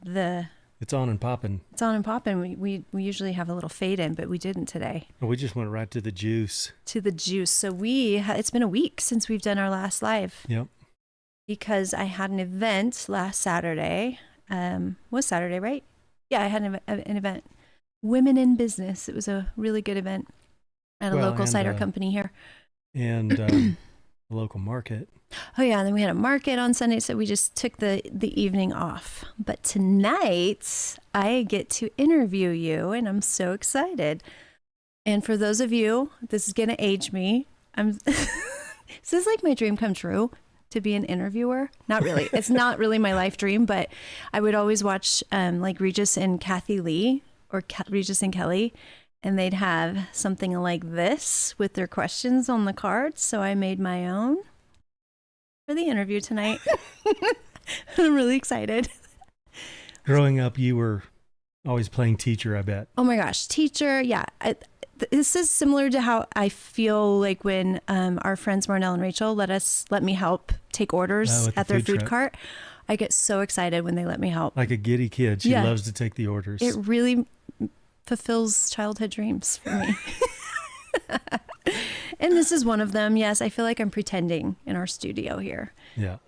It's on and popping. It's on and popping. We usually have a little fade in, but we didn't today. We just went right to the juice. To the juice. So it's been a week since we've done our last live. Yep. Because I had an event last Saturday. Was Saturday, right? Yeah, I had an event. Women in Business. It was a really good event at a local cider company here. And a local market. Oh yeah, and then we had a market on Sunday, so we just took the evening off. But tonight, I get to interview you, and I'm so excited. And for those of you, this is going to age me. This is like my dream come true, to be an interviewer. Not really. It's not really my life dream, but I would always watch like Regis and Kathy Lee or Regis and Kelly, and they'd have something like this with their questions on the cards. So I made my own for the interview tonight. I'm really excited. Growing up, you were always playing teacher, I bet. Oh my gosh, teacher. Yeah. This is similar to how I feel like when our friends Marnell and Rachel let me help take orders at their food cart. I get so excited when they let me help. Like a giddy kid. She loves to take the orders. It really fulfills childhood dreams for me. And this is one of them. Yes, I feel like I'm pretending in our studio here. Yeah.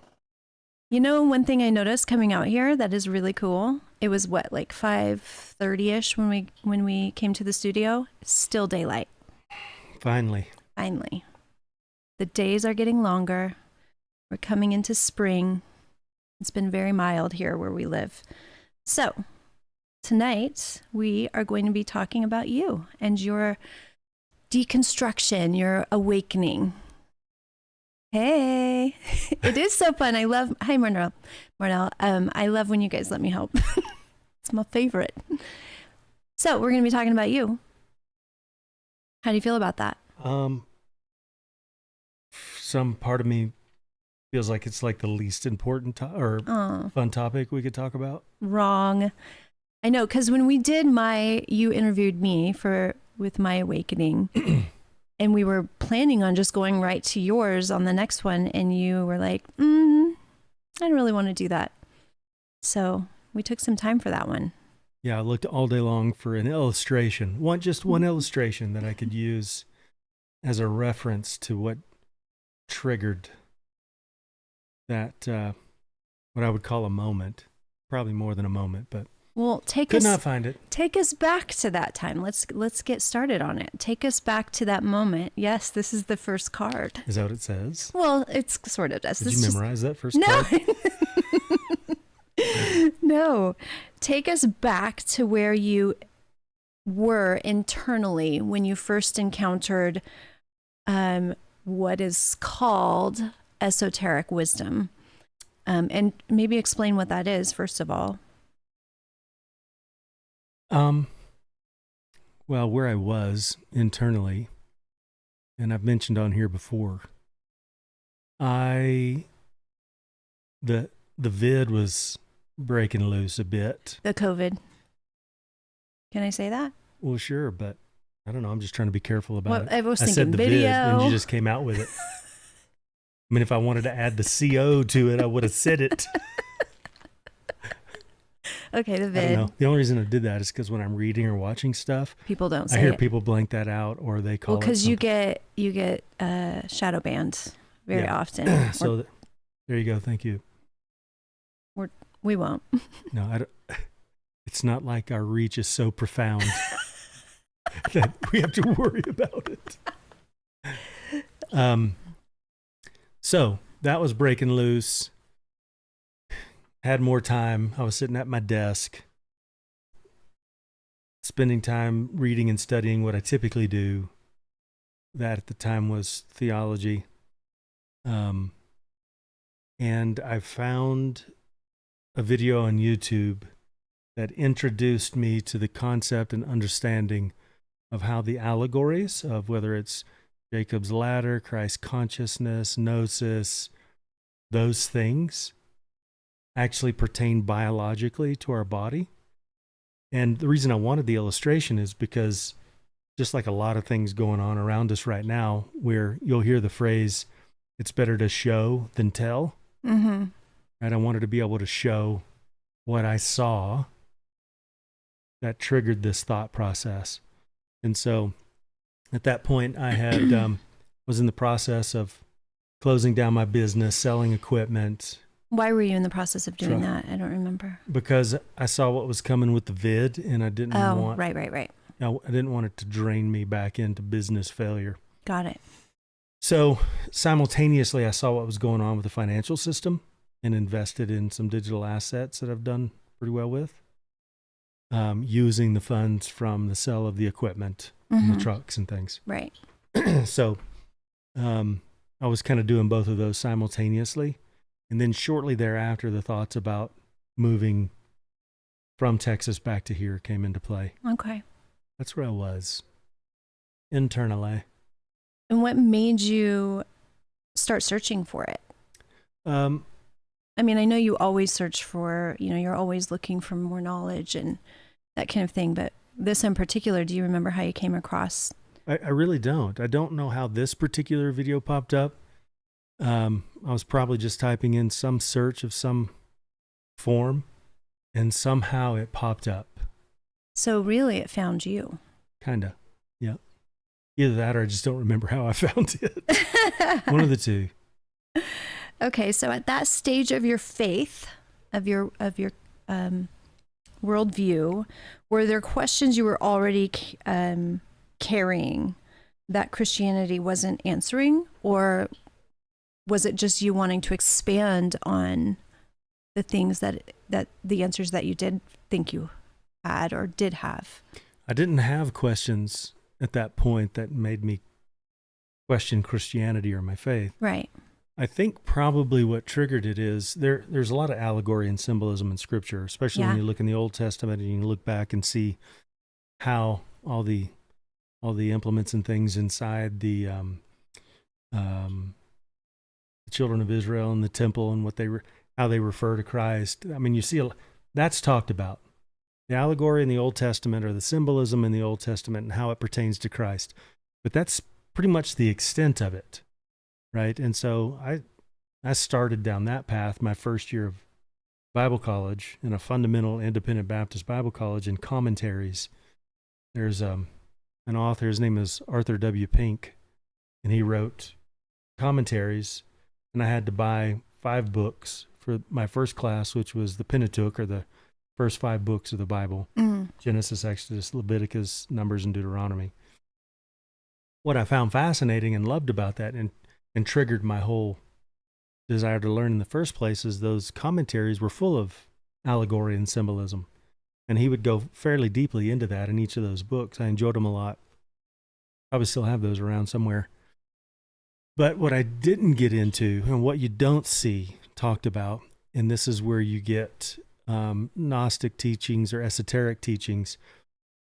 You know, one thing I noticed coming out here that is really cool. It was like 5:30ish when we came to the studio. Still daylight. Finally. The days are getting longer. We're coming into spring. It's been very mild here where we live. So tonight we are going to be talking about you and your deconstruction, your awakening. Hey, it is so fun. Hi, Marnell. I love when you guys let me help. It's my favorite. So we're going to be talking about you. How do you feel about that? Some part of me feels like it's like the least important fun topic we could talk about. Wrong. I know, because when we did you interviewed me with my awakening, and we were planning on just going right to yours on the next one, and you were like, I don't really want to do that. So we took some time for that one. Yeah, I looked all day long for an illustration, just one illustration that I could use as a reference to what triggered that, what I would call a moment. Probably more than a moment, but could not find it. Take us back to that time. Let's get started on it. Take us back to that moment. Yes, this is the first card. Is that what it says? Well, it's sort of does. Did you memorize that first card? No. Take us back to where you were internally when you first encountered what is called esoteric wisdom. And maybe explain what that is, first of all. Well, where I was internally, and I've mentioned on here before, the vid was breaking loose a bit. The COVID. Can I say that? Well, sure, but I don't know. I'm just trying to be careful about it. I was thinking said the video. vid, and you just came out with it. I mean, if I wanted to add the CO to it, I would have said it. Okay, the vid. I don't know. The only reason I did that is because when I'm reading or watching stuff, people don't say it. I hear people blank that out, or they call it. Well, because you get shadow banned very often. So there you go. Thank you. We won't. No, I don't. It's not like our reach is so profound that we have to worry about it. So that was breaking loose. Had more time. I was sitting at my desk, spending time reading and studying what I typically do. That at the time was theology. And I found a video on YouTube that introduced me to the concept and understanding of how the allegories of whether it's Jacob's ladder, Christ consciousness, gnosis, those things actually pertain biologically to our body. And the reason I wanted the illustration is because just like a lot of things going on around us right now, where you'll hear the phrase, it's better to show than tell. Mm-hmm. Right? I wanted to be able to show what I saw that triggered this thought process. And so at that point, I had was in the process of closing down my business, selling equipment. Why were you in the process of doing Truck. that? I don't remember. Because I saw what was coming with the vid, and I didn't want. Right. I didn't want it to drain me back into business failure. Got it. So simultaneously, I saw what was going on with the financial system and invested in some digital assets that I've done pretty well with, using the funds from the sale of the equipment and the trucks and things. Right. So I was kind of doing both of those simultaneously. And then shortly thereafter, the thoughts about moving from Texas back to here came into play. Okay. That's where I was, internally. And what made you start searching for it? I mean, I know you always search for, you're always looking for more knowledge and that kind of thing. But this in particular, do you remember how you came across? I really don't. I don't know how this particular video popped up. I was probably just typing in some search of some form, and somehow it popped up. So really, it found you. Kinda, yeah. Either that, or I just don't remember how I found it. One of the two. Okay, so at that stage of your faith, of your worldview, were there questions you were already carrying that Christianity wasn't answering, or was it just you wanting to expand on the things that the answers that you did think you had or did have? I didn't have questions at that point that made me question Christianity or my faith. Right. I think probably what triggered it is there's a lot of allegory and symbolism in Scripture, especially when you look in the Old Testament and you look back and see how all the implements and things inside the children of Israel and the temple and how they refer to Christ. I mean, you see that's talked about. The allegory in the Old Testament, or the symbolism in the Old Testament, and how it pertains to Christ. But that's pretty much the extent of it, right? And so I started down that path my first year of Bible college in a fundamental independent Baptist Bible college in commentaries. There's an author, his name is Arthur W. Pink, and he wrote commentaries, and I had to buy 5 books for my first class, which was the Pentateuch, or the first 5 books of the Bible, Genesis, Exodus, Leviticus, Numbers, and Deuteronomy. What I found fascinating and loved about that and triggered my whole desire to learn in the first place is those commentaries were full of allegory and symbolism. And he would go fairly deeply into that in each of those books. I enjoyed them a lot. Probably still have those around somewhere. But what I didn't get into, and what you don't see talked about, and this is where you get Gnostic teachings or esoteric teachings,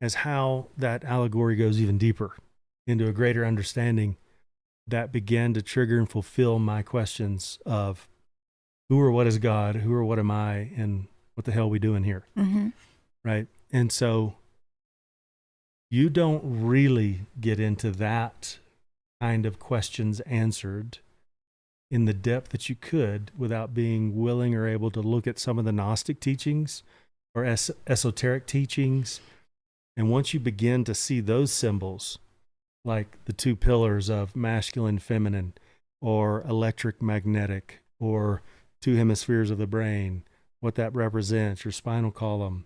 as how that allegory goes even deeper into a greater understanding that began to trigger and fulfill my questions of who or what is God, who or what am I, and what the hell are we doing here, right? And so you don't really get into that kind of questions answered in the depth that you could without being willing or able to look at some of the Gnostic teachings or esoteric teachings. And once you begin to see those symbols, like the 2 pillars of masculine, feminine, or electric, magnetic, or 2 hemispheres of the brain, what that represents, your spinal column,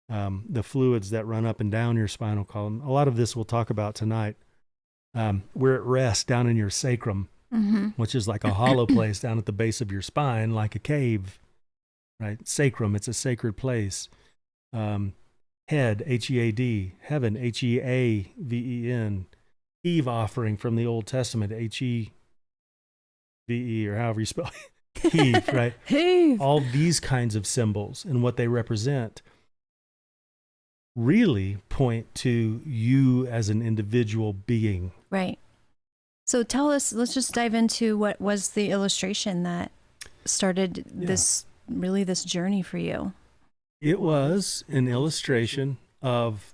the fluids that run up and down your spinal column. A lot of this we'll talk about tonight. We're at rest down in your sacrum, which is like a hollow place down at the base of your spine, like a cave, right? Sacrum, it's a sacred place. Head, H-E-A-D, heaven, H-E-A-V-E-N, Eve offering from the Old Testament, H-E-V-E, or however you spell it, Eve, right? Eve. All these kinds of symbols and what they represent really point to you as an individual being. Right. So tell us, let's just dive into what was the illustration that started this journey for you. It was an illustration of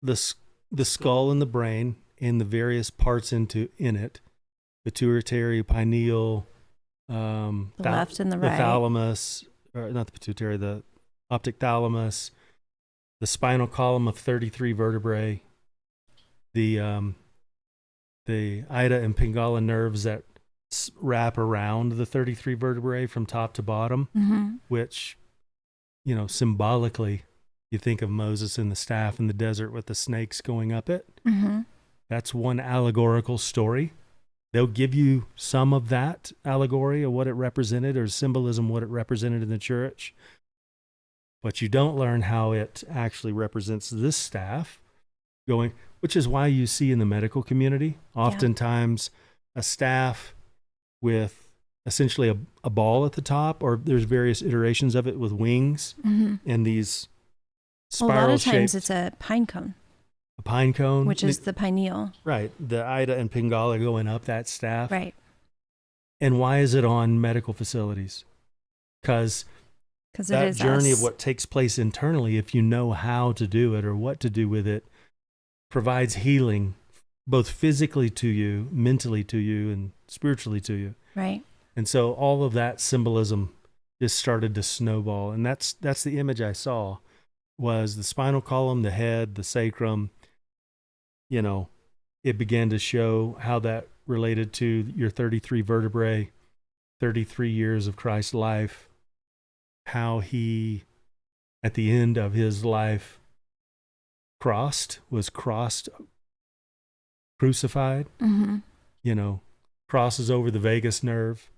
the skull and the brain and the various parts in it, pituitary, pineal, the left and the right, the thalamus, or not the pituitary, the optic thalamus, the spinal column of 33 vertebrae, the Ida and Pingala nerves that wrap around the 33 vertebrae from top to bottom, which, symbolically, you think of Moses and the staff in the desert with the snakes going up it. That's one allegorical story. They'll give you some of that allegory of what it represented, or symbolism, what it represented in the church. But you don't learn how it actually represents this staff going, which is why you see in the medical community, oftentimes a staff with essentially a ball at the top, or there's various iterations of it with wings and these spiral a lot of times shaped, it's a pine cone. a pine cone. Which is the pineal. Right. The Ida and Pingala going up that staff. Right. And why is it on medical facilities? Because that journey of what takes place internally, if you know how to do it or what to do with it, provides healing both physically to you, mentally to you, and spiritually to you. Right. And so all of that symbolism just started to snowball. And that's the image I saw, was the spinal column, the head, the sacrum. It began to show how that related to your 33 vertebrae, 33 years of Christ's life, how he, at the end of his life, was crossed, crucified, crosses over the vagus nerve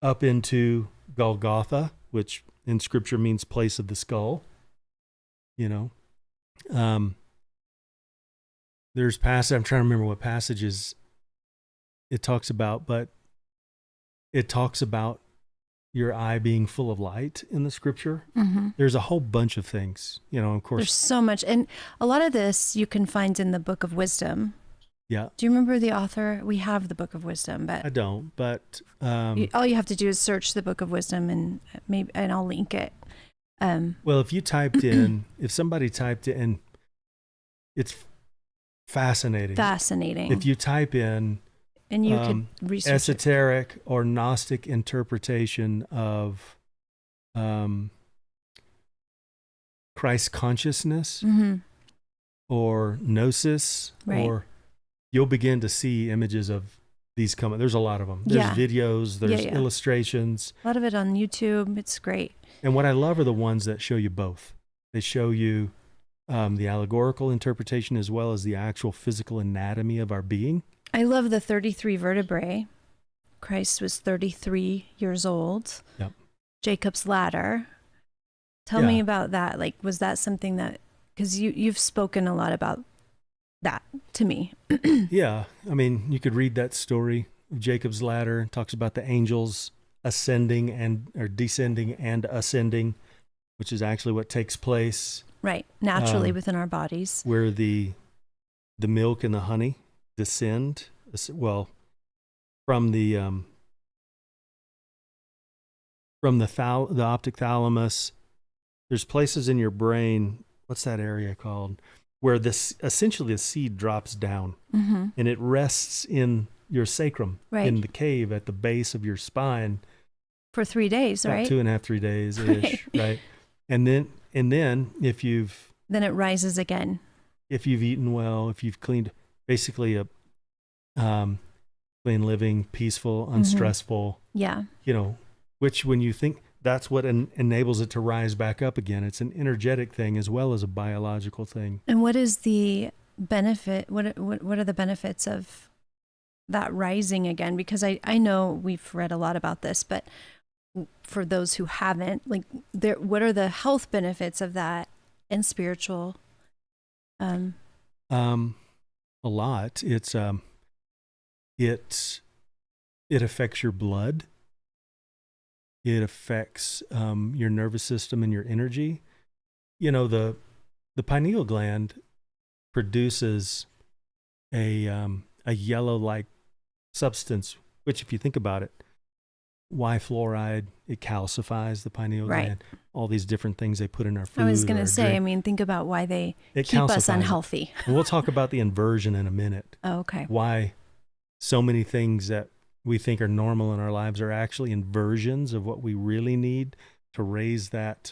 up into Golgotha, which in scripture means place of the skull. There's passage, I'm trying to remember what passages it talks about, but it talks about your eye being full of light in the scripture. There's a whole bunch of things, of course. There's so much. And a lot of this you can find in the Book of Wisdom. Yeah. Do you remember the author? We have the Book of Wisdom, but I don't, but all you have to do is search the Book of Wisdom, and I'll link it. Well, if somebody typed in, it's fascinating. If you type in, and you could research esoteric or Gnostic interpretation of Christ consciousness or gnosis, or you'll begin to see images of these coming. There's a lot of them. There's videos, there's illustrations. A lot of it on YouTube. It's great. And what I love are the ones that show you both. They show you the allegorical interpretation as well as the actual physical anatomy of our being. I love the 33 vertebrae. Christ was 33 years old. Yep. Jacob's ladder. Tell me about that. Like, was that something that, because you've spoken a lot about that to me. Yeah. I mean, you could read that story of Jacob's ladder. It talks about the angels descending and ascending, which is actually what takes place. Right. Naturally within our bodies. Where the milk and the honey descend, from the optic thalamus. There's places in your brain, what's that area called, where essentially the seed drops down and it rests in your sacrum, in the cave at the base of your spine for 3 days, about right? 2.5, 3 days ish, right? And then then it rises again. If you've eaten well, if you've cleaned, basically a clean living, peaceful, unstressful. Yeah. Which when you think, that's what enables it to rise back up again. It's an energetic thing as well as a biological thing. And what is the benefit? What are the benefits of that rising again? Because I know we've read a lot about this, but for those who haven't, what are the health benefits of that and spiritual? A lot. It's it affects your blood. It affects your nervous system and your energy. The pineal gland produces a yellow-like substance, which, if you think about it, Y fluoride, it calcifies the pineal gland. All these different things they put in our food. I was going to say, think about why they keep us unhealthy. And we'll talk about the inversion in a minute. Oh, okay. Why so many things that we think are normal in our lives are actually inversions of what we really need to raise that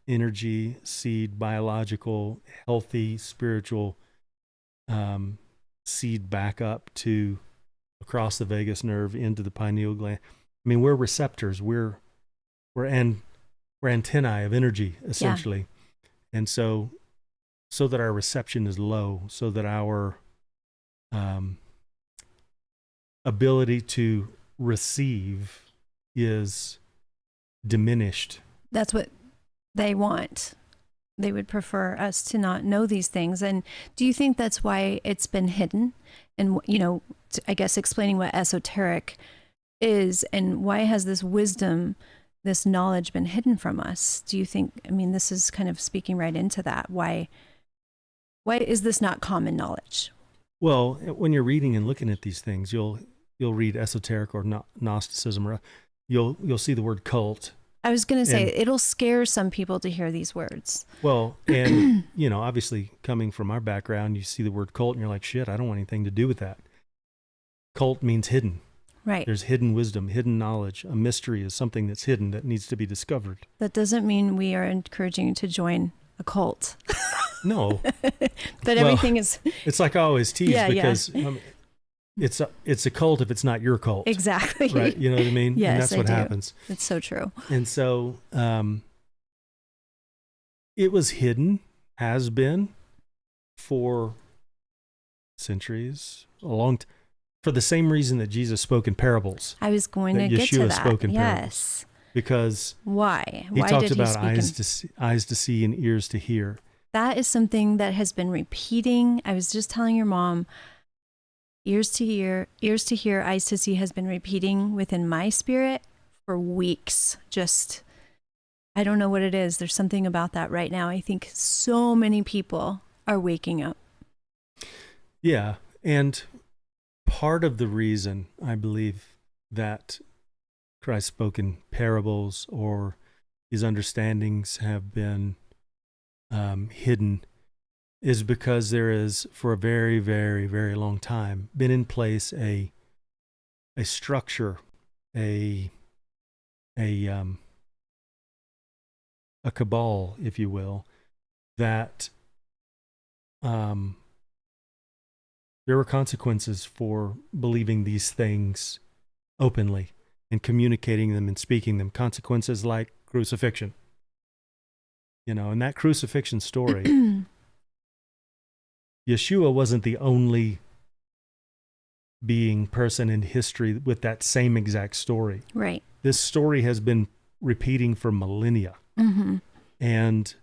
energy, seed, biological, healthy, spiritual seed back up to across the vagus nerve into the pineal gland. I mean, we're receptors. We're antennae of energy, essentially. Yeah. And so that our reception is low, so that our ability to receive is diminished. That's what they want. They would prefer us to not know these things. And do you think that's why it's been hidden? And, I guess explaining what esoteric is and why has this wisdom, this knowledge been hidden from us? Do you think, this is kind of speaking right into that. Why is this not common knowledge? Well, when you're reading and looking at these things, you'll read esoteric or Gnosticism, or you'll see the word cult. I was going to say, it'll scare some people to hear these words. Well, and, obviously coming from our background, you see the word cult and you're like, shit, I don't want anything to do with that. Cult means hidden. Right. There's hidden wisdom, hidden knowledge. A mystery is something that's hidden that needs to be discovered. That doesn't mean we are encouraging you to join a cult. No. But everything is... It's like I always tease because... Yeah. It's a cult if it's not your cult. Exactly. Right? You know what I mean? Yes, and that's what happens. It's so true. And so it was hidden, has been for centuries, for the same reason that Jesus spoke in parables. I was going to get to that. Yeshua spoke in parables. Because why? He talked about eyes to see and ears to hear. That is something that has been repeating. I was just telling your mom, ears to hear, eyes to see has been repeating within my spirit for weeks. Just, I don't know what it is. There's something about that right now. I think so many people are waking up. Yeah. And part of the reason I believe that Christ spoke in parables or his understandings have been hidden is because there is, for a very, very, very long time, been in place a structure, a cabal, if you will, that there were consequences for believing these things openly and communicating them and speaking them. Consequences like crucifixion. And that crucifixion story, Yeshua wasn't the only person in history with that same exact story. Right. This story has been repeating for millennia. Mm-hmm. And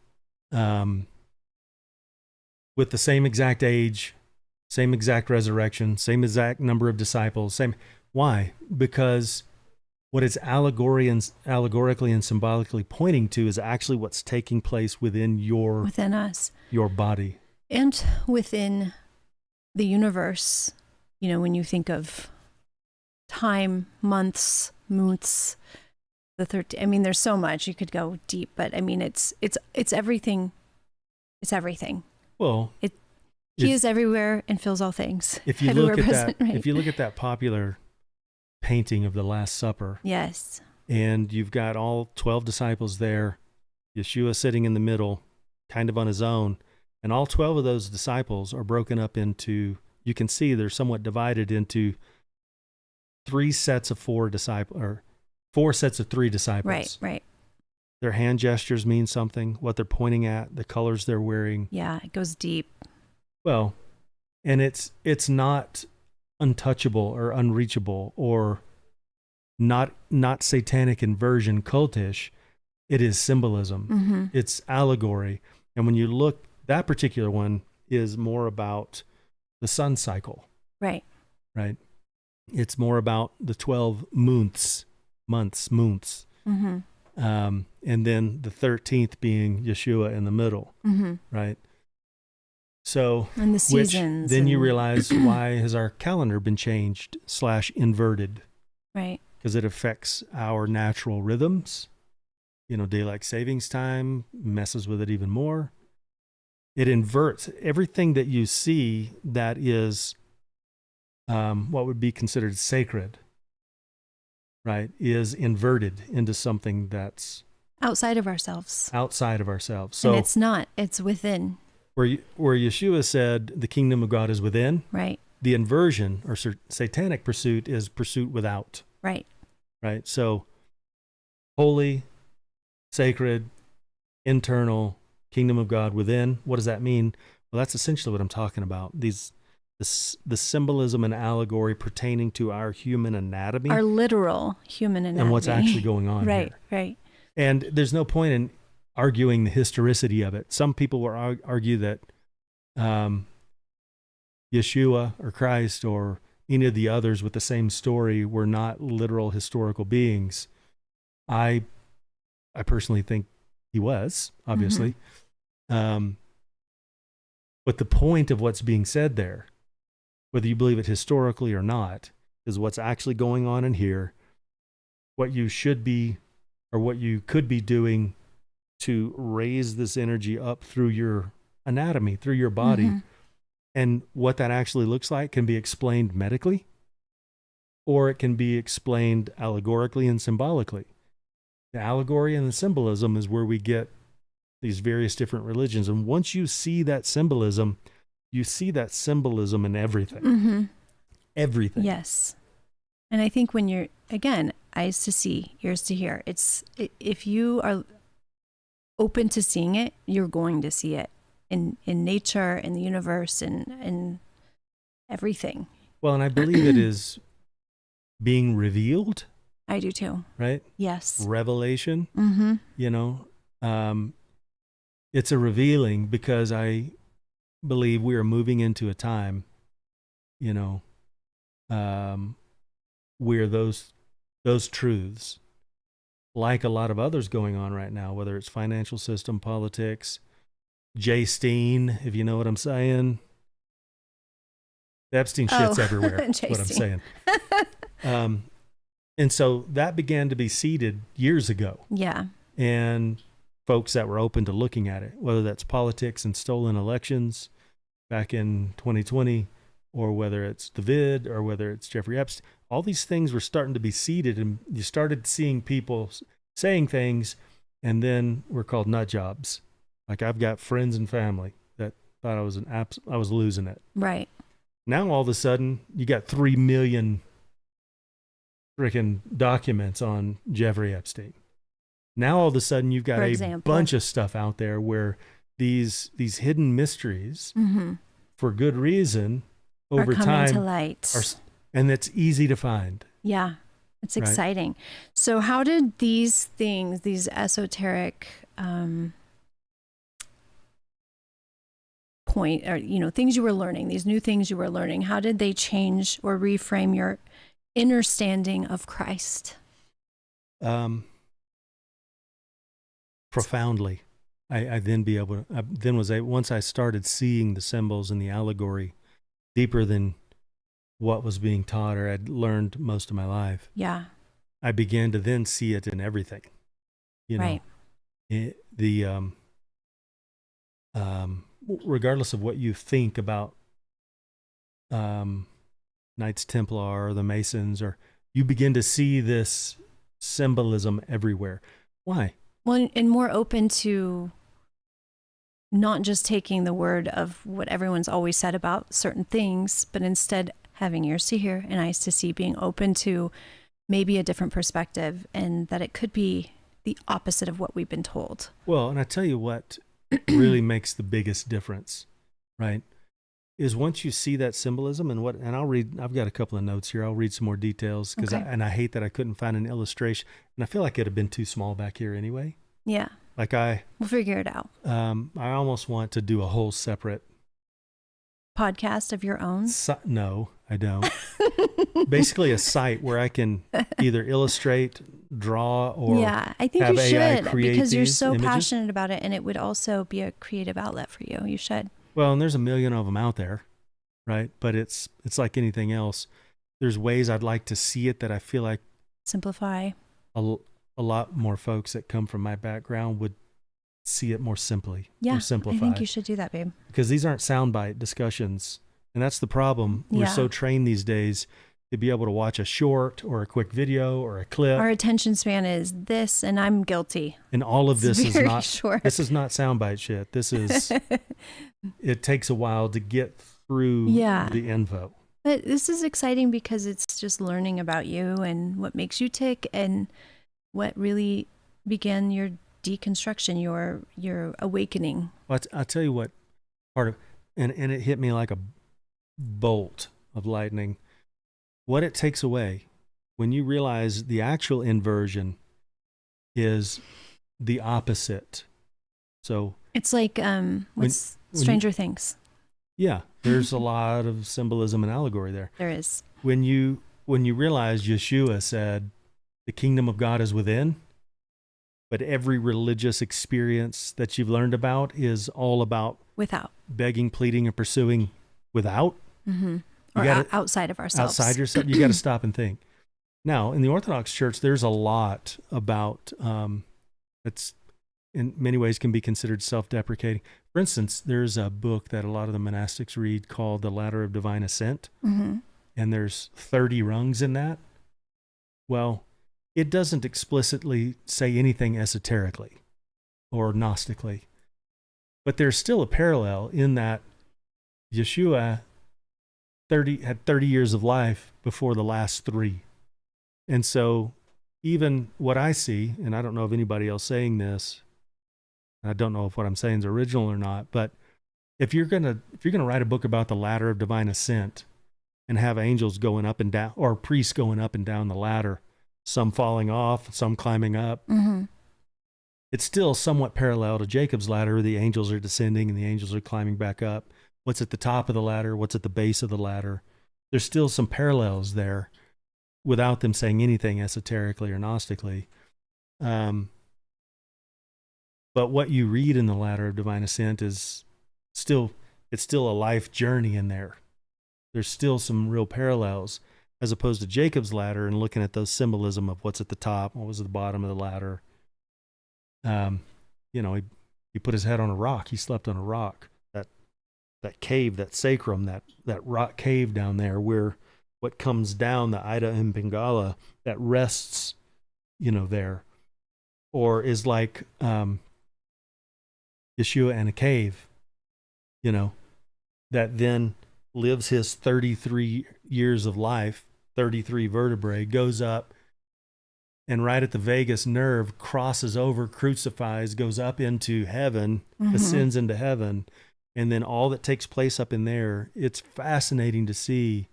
with the same exact age, same exact resurrection, same exact number of disciples. Why? Because what it's allegorically and symbolically pointing to is actually what's taking place within us, your body. And within the universe, when you think of time, months, moons, the 13, there's so much, you could go deep, but it's everything. It's everything. Well, he is everywhere and fills all things. If you look at that, right? If you look at that popular painting of the Last Supper. Yes. And you've got all 12 disciples there, Yeshua sitting in the middle, kind of on his own. And all 12 of those disciples are broken up into, you can see they're somewhat divided into 3 sets of 4 disciples, or 4 sets of 3 disciples. Right. Their hand gestures mean something, what they're pointing at, the colors they're wearing. Yeah, it goes deep. Well, and it's not untouchable or unreachable or not satanic inversion cultish. It is symbolism. Mm-hmm. It's allegory. And when you look, that particular one is more about the sun cycle. Right. It's more about the 12 months. Mm-hmm. And then the 13th being Yeshua in the middle. Mm-hmm. Right. So, and the seasons. Then you realize why has our calendar been changed / inverted? Right. Because it affects our natural rhythms. Daylight savings time messes with it even more. It inverts everything that you see that is what would be considered sacred, right, is inverted into something that's outside of ourselves. Outside of ourselves. So and it's not, it's within. Where Yeshua said the kingdom of God is within, right? The inversion or satanic pursuit is pursuit without. Right. Right. So holy, sacred, internal, kingdom of God within. What does that mean? Well, that's essentially what I'm talking about. The symbolism and allegory pertaining to our human anatomy. Our literal human anatomy. And what's actually going on right, here. Right. And there's no point in arguing the historicity of it. Some people will argue that Yeshua or Christ or any of the others with the same story were not literal historical beings. I personally think he was, obviously. Mm-hmm. But the point of what's being said there, whether you believe it historically or not, is what's actually going on in here, what you should be or what you could be doing to raise this energy up through your anatomy, through your body. Mm-hmm. And what that actually looks like can be explained medically, or it can be explained allegorically and symbolically. The allegory and the symbolism is where we get these various different religions. And once you see that symbolism, you see that symbolism in everything. Mm-hmm. Everything. Yes. And I think when you're, again, eyes to see, ears to hear, if you are open to seeing it, you're going to see it in nature, in the universe, in everything. Well, and I believe it is being revealed. I do too. Right? Yes. Revelation. Mm-hmm. You know, it's a revealing because I believe we are moving into a time, you know, where those truths, like a lot of others going on right now, whether it's financial system, politics, Jay Steen, if you know what I'm saying. The Epstein shit's everywhere. That's what I'm saying. And so that began to be seeded years ago. Yeah. And folks that were open to looking at it, whether that's politics and stolen elections back in 2020, or whether it's the vid, or whether it's Jeffrey Epstein, all these things were starting to be seeded, and you started seeing people saying things, and then we're called nut jobs. Like I've got friends and family that thought I was losing it. Right. Now all of a sudden you got 3 million freaking documents on Jeffrey Epstein. Now all of a sudden you've got a bunch of stuff out there where these hidden mysteries, mm-hmm. for good reason, over time to light. And that's easy to find. Yeah, it's exciting. So how did these things, these esoteric things you were learning, these new things you were learning, how did they change or reframe your understanding of Christ? Profoundly. I then once I started seeing the symbols and the allegory deeper than what was being taught or I'd learned most of my life. Yeah. I began to then see it in everything. You know, regardless of what you think about Knights Templar or the Masons, or you begin to see this symbolism everywhere. Why? Well, and more open to not just taking the word of what everyone's always said about certain things, but instead having ears to hear and eyes to see, being open to maybe a different perspective, and that it could be the opposite of what we've been told. Well, and I tell you what really makes the biggest difference, right, is once you see that symbolism and I've got a couple of notes here. I'll read some more details because I hate that I couldn't find an illustration, and I feel like it'd have been too small back here anyway. Yeah. We'll figure it out. I almost want to do a whole separate podcast of your own. No, I don't. Basically a site where I can either illustrate, draw, or I think have you AI should, create because you're these so images. passionate about it, and it would also be a creative outlet for you. You should. Well, and there's a million of them out there, right? But it's like anything else. There's ways I'd like to see it that I feel like simplify. A lot more folks that come from my background would see it more simply. Yeah, more simplified. I think you should do that, babe. Because these aren't soundbite discussions. And that's the problem. We're so trained these days to be able to watch a short or a quick video or a clip. Our attention span is this, and I'm guilty. And all of this is very not short. This is not soundbite shit. This is it takes a while to get through the info. But this is exciting because it's just learning about you and what makes you tick and what really began your deconstruction, your awakening. Well, I'll tell you what part of, and it hit me like a bolt of lightning. What it takes away when you realize the actual inversion is the opposite. So it's like Stranger Things. Yeah, there's a lot of symbolism and allegory there. There is. When you realize Yeshua said, the kingdom of God is within, but every religious experience that you've learned about is all about without, begging, pleading, and pursuing without. Mm-hmm. Or outside of ourselves. Outside yourself, you got to stop and think. Now, in the Orthodox Church, there's a lot about that's in many ways can be considered self-deprecating. For instance, there's a book that a lot of the monastics read called The Ladder of Divine Ascent, mm-hmm. and there's 30 rungs in that. Well, it doesn't explicitly say anything esoterically or Gnostically, but there's still a parallel in that Yeshua had 30 years of life before the last 3. And so even what I see, and I don't know of anybody else saying this, I don't know if what I'm saying is original or not, but if you're gonna write a book about the ladder of divine ascent and have angels going up and down, or priests going up and down the ladder, some falling off, some climbing up, mm-hmm. it's still somewhat parallel to Jacob's ladder. The angels are descending and the angels are climbing back up. What's at the top of the ladder? What's at the base of the ladder? There's still some parallels there without them saying anything esoterically or Gnostically. But what you read in the Ladder of Divine Ascent is still a life journey in there. There's still some real parallels as opposed to Jacob's ladder and looking at those symbolism of what's at the top, what was at the bottom of the ladder. He put his head on a rock. He slept on a rock. That cave, that sacrum, that rock cave down there where what comes down, the Ida and Bengala, that rests, there. Or is like Yeshua in a cave, that then lives his 33 years of life, 33 vertebrae, goes up and right at the vagus nerve crosses over, crucifies, goes up into heaven, mm-hmm. ascends into heaven. And then all that takes place up in there, it's fascinating to see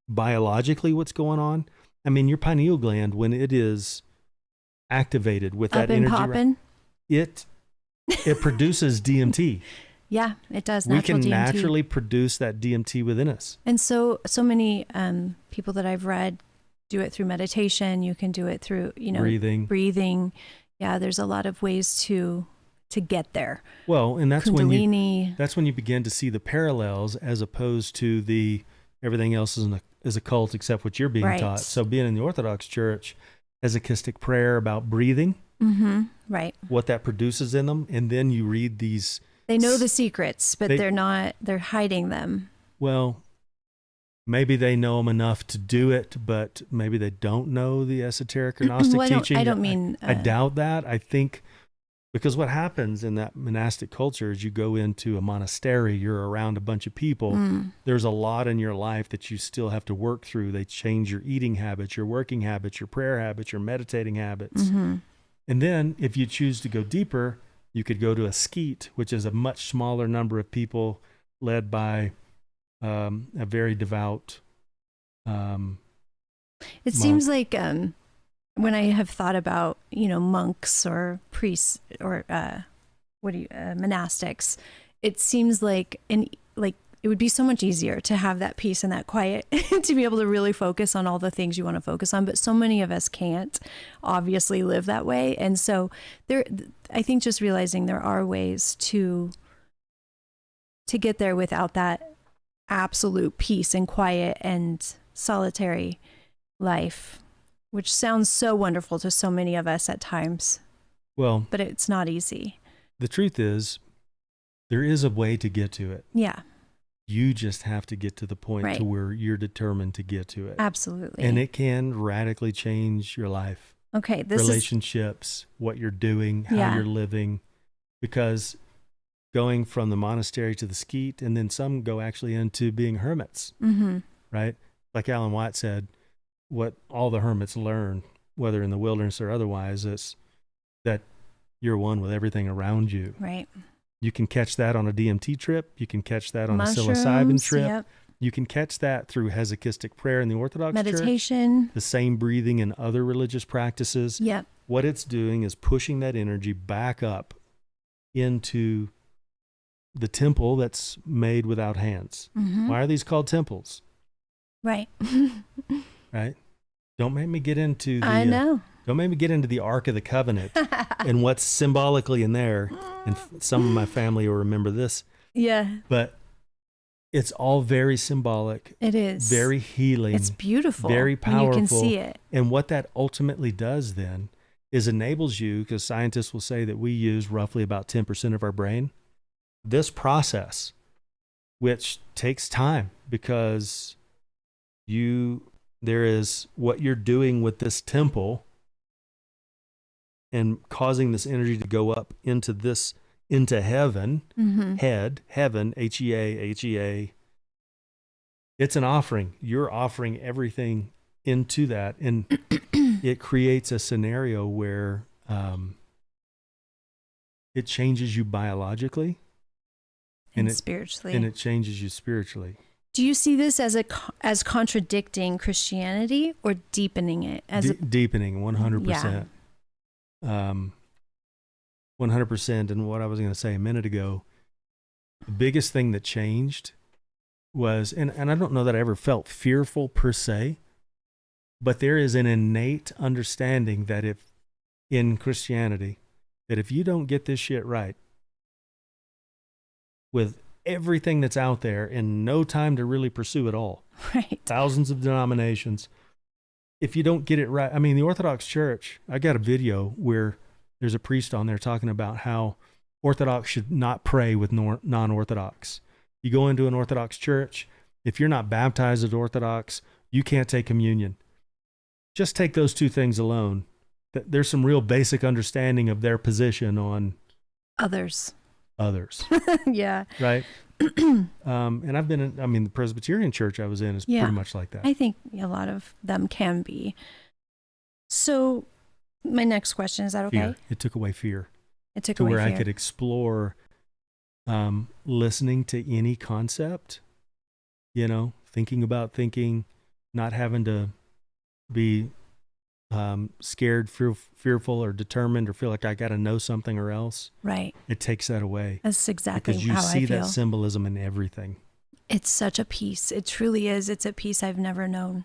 biologically what's going on. I mean, your pineal gland, when it is activated with that energy, popping. It produces DMT. Yeah, it does. We can DMT. naturally produce that DMT within us. And so many people that I've read do it through meditation. You can do it through, breathing. Yeah, there's a lot of ways to get there. Well, and that's Kundalini. when you begin to see the parallels as opposed to the everything else is a cult except what you're being right. taught. So being in the Orthodox Church, hesychastic prayer about breathing, mm-hmm. right? What that produces in them, and then you read these. They know the secrets, but they're hiding them. Well, maybe they know them enough to do it, but maybe they don't know the esoteric or Gnostic teaching. I don't mean. I doubt that. I think. Because what happens in that monastic culture is you go into a monastery, you're around a bunch of people. There's a lot in your life that you still have to work through. They change your eating habits, your working habits, your prayer habits, your meditating habits. Mm-hmm. And then if you choose to go deeper, you could go to a skete, which is a much smaller number of people led by a very devout It seems like when I have thought about, monks or priests or monastics, it seems like it would be so much easier to have that peace and that quiet to be able to really focus on all the things you want to focus on. But so many of us can't obviously live that way. And so I think just realizing there are ways to get there without that absolute peace and quiet and solitary life, which sounds so wonderful to so many of us at times. Well, but it's not easy. The truth is, there is a way to get to it. Yeah. You just have to get to the point Right. to where you're determined to get to it. Absolutely. And it can radically change your life, okay, this relationships, what you're doing, how Yeah. you're living, because going from the monastery to the skeet, and then some go actually into being hermits, Mm-hmm. right? Like Alan White said, what all the hermits learn, whether in the wilderness or otherwise, is that you're one with everything around you. Right. You can catch that on a DMT trip. You can catch that on a psilocybin Mushrooms, trip. yep. You can catch that through hesychistic prayer in the Orthodox Church. Meditation. The same breathing in other religious practices. Yep. What it's doing is pushing that energy back up into the temple that's made without hands. Mm-hmm. Why are these called temples? Right. Right? Don't make me get into the I know. don't make me get into the Ark of the Covenant and what's symbolically in there. And some of my family will remember this. Yeah. But it's all very symbolic, It is. very healing. It's beautiful. very when you can powerful. see it. And what that ultimately does then is enables you, because scientists will say that we use roughly about 10% of our brain. This process, which takes time because there is what you're doing with this temple and causing this energy to go up into heaven, Mm-hmm. heaven, HEA. It's an offering. You're offering everything into that. And it creates a scenario where it changes you biologically And it, spiritually. and it changes you spiritually. Do you see this as contradicting Christianity or deepening it? Deepening 100%. 100%. And what I was going to say a minute ago, the biggest thing that changed was, and I don't know that I ever felt fearful per se, but there is an innate understanding that in Christianity, that if you don't get this shit right with everything that's out there and no time to really pursue it all, Right. thousands of denominations, if you don't get it right, I mean, the Orthodox Church, I got a video where there's a priest on there talking about how Orthodox should not pray with non-Orthodox. You go into an Orthodox church, if you're not baptized as Orthodox, you can't take communion. Just take those two things alone. There's some real basic understanding of their position on Others. Yeah. Right? And I've been the Presbyterian church I was in is pretty much like that. I think a lot of them can be. So my next question, is that okay? Fear. It took away fear. It took to away where fear. I could explore listening to any concept, thinking about thinking, not having to be scared, fearful, or determined, or feel like I got to know something or else. Right. It takes that away. That's exactly because you how see I feel. that symbolism in everything. It's such a peace. It truly is. It's a peace I've never known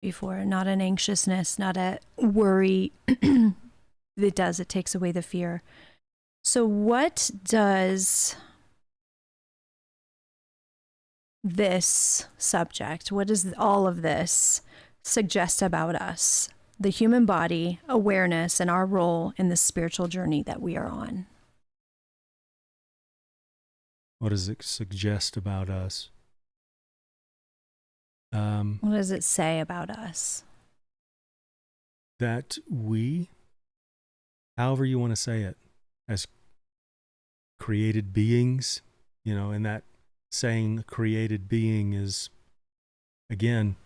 before. Not an anxiousness, not a worry. It takes away the fear. So what does this subject, what does all of this suggest about us, the human body, awareness, and our role in the spiritual journey that we are on? What does it suggest about us? What does it say about us? That we, however you want to say it, as created beings, and that saying created being is, again,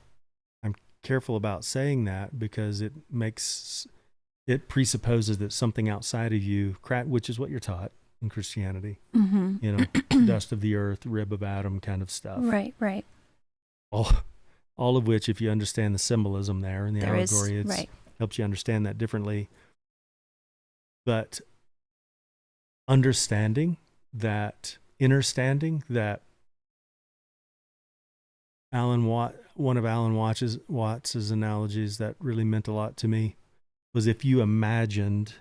I'm careful about saying that because it presupposes that something outside of you, which is what you're taught in Christianity, dust of the earth, rib of Adam kind of stuff. Right. All of which, if you understand the symbolism there in the allegory, it helps you understand that differently. But understanding that, understanding that one of Alan Watts's analogies that really meant a lot to me was if you imagined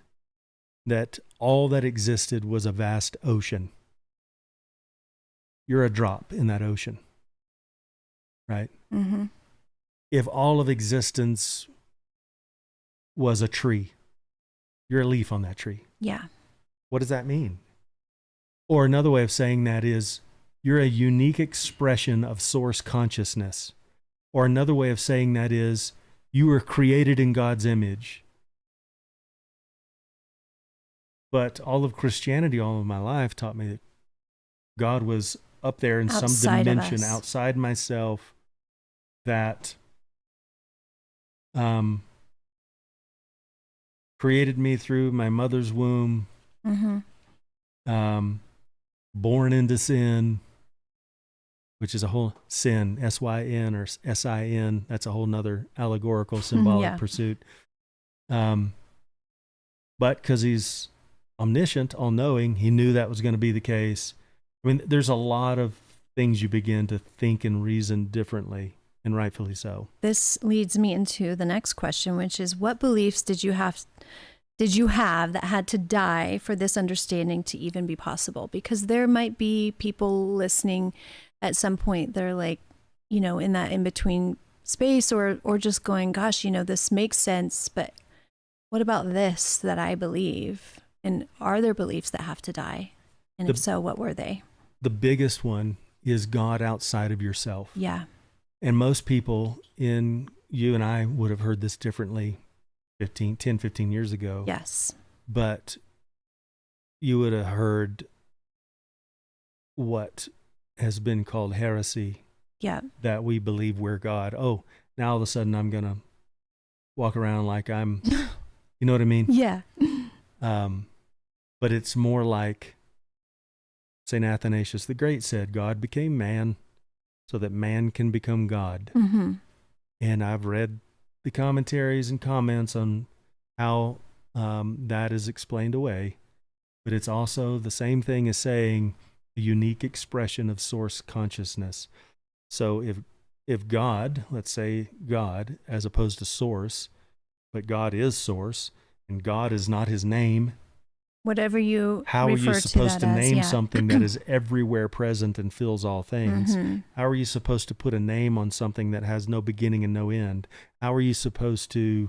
that all that existed was a vast ocean. You're a drop in that ocean, right? Mm-hmm. If all of existence was a tree, you're a leaf on that tree. Yeah. What does that mean? Or another way of saying that is You're a unique expression of source consciousness. Or another way of saying that is, you were created in God's image. But all of Christianity, all of my life, taught me that God was up there in some dimension outside myself that created me through my mother's womb, born into sin, which is a whole sin, S-Y-N or S-I-N. That's a whole nother allegorical, symbolic pursuit. But because he's omniscient, all-knowing, he knew that was going to be the case. I mean, there's a lot of things you begin to think and reason differently, and rightfully so. This leads me into the next question, which is, what beliefs did you have that had to die for this understanding to even be possible? Because there might be people listening at some point, they're like, in that in-between space or just going, gosh, this makes sense, but what about this that I believe? And are there beliefs that have to die? And if so, what were they? The biggest one is God outside of yourself. Yeah. And most people you and I would have heard this differently 10, 15 years ago. Yes. But you would have heard what has been called heresy. Yeah. That we believe we're God. Oh, now all of a sudden I'm going to walk around like I'm, you know what I mean? Yeah. But it's more like St. Athanasius the Great said, God became man so that man can become God. Mm-hmm. And I've read the commentaries and comments on how that is explained away. But it's also the same thing as saying a unique expression of source consciousness. So if God, let's say God, as opposed to source, but God is source, and God is not his name, whatever you how are you supposed to name something that is everywhere present and fills all things? How are you supposed to put a name on something that has no beginning and no end? How are you supposed to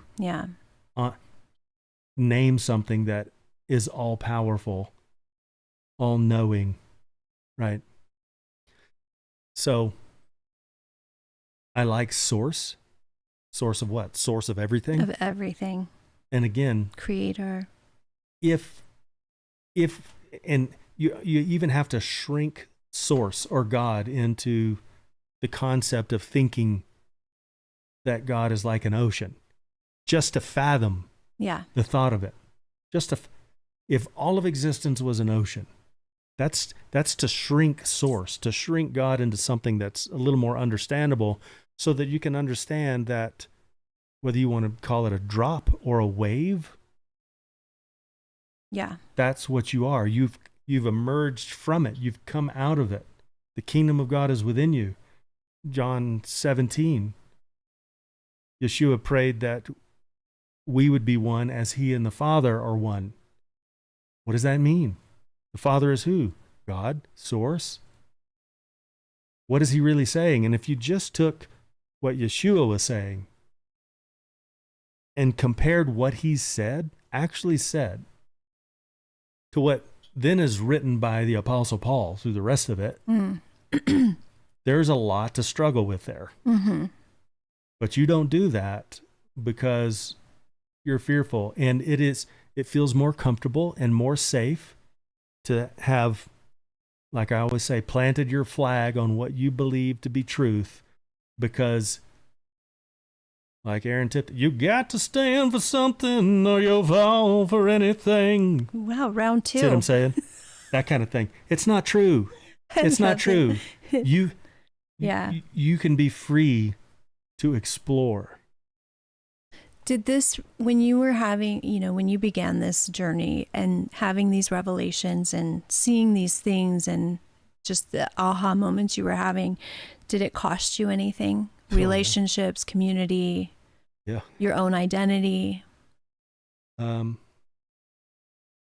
name something that is all powerful, all knowing, right? So I like source. Source of what? Source of everything? Of everything. And again, creator. And you even have to shrink source or God into the concept of thinking that God is like an ocean, just to fathom the thought of it. If all of existence was an ocean, that's to shrink source, to shrink God into something that's a little more understandable, so that you can understand that whether you want to call it a drop or a wave, that's what you are. You've emerged from it. You've come out of it. The kingdom of God is within you. John 17, Yeshua prayed that we would be one as he and the Father are one. What does that mean? The Father is who? God, source. What is he really saying? And if you just took what Yeshua was saying and compared what he actually said, to what then is written by the Apostle Paul through the rest of it, there's a lot to struggle with there. But you don't do that because you're fearful. And it feels more comfortable and more safe to have, like I always say, planted your flag on what you believe to be truth, because like Aaron tipped, you got to stand for something or you'll fall for anything. Wow, round two. See what I'm saying? That kind of thing. It's not true. It's not true. You can be free to explore. Did this, when you were having, when you began this journey and having these revelations and seeing these things and just the aha moments you were having, did it cost you anything? Relationships, community, your own identity? I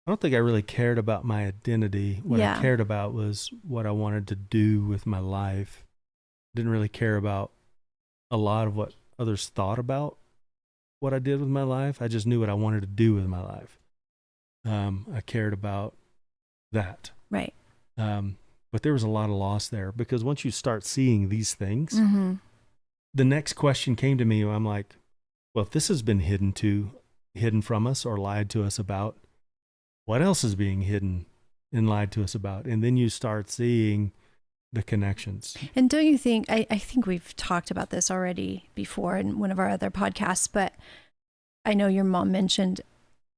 don't think I really cared about my identity. What I cared about was what I wanted to do with my life. Didn't really care about a lot of what others thought about what I did with my life. I just knew what I wanted to do with my life. I cared about that. Right. But But there was a lot of loss there, because once you start seeing these things, Mm-hmm. the next question came to me. I'm like, well, if this has been hidden from us or lied to us about, what else is being hidden and lied to us about? And then you start seeing the connections. And don't you think, I think we've talked about this already before in one of our other podcasts, but I know your mom mentioned,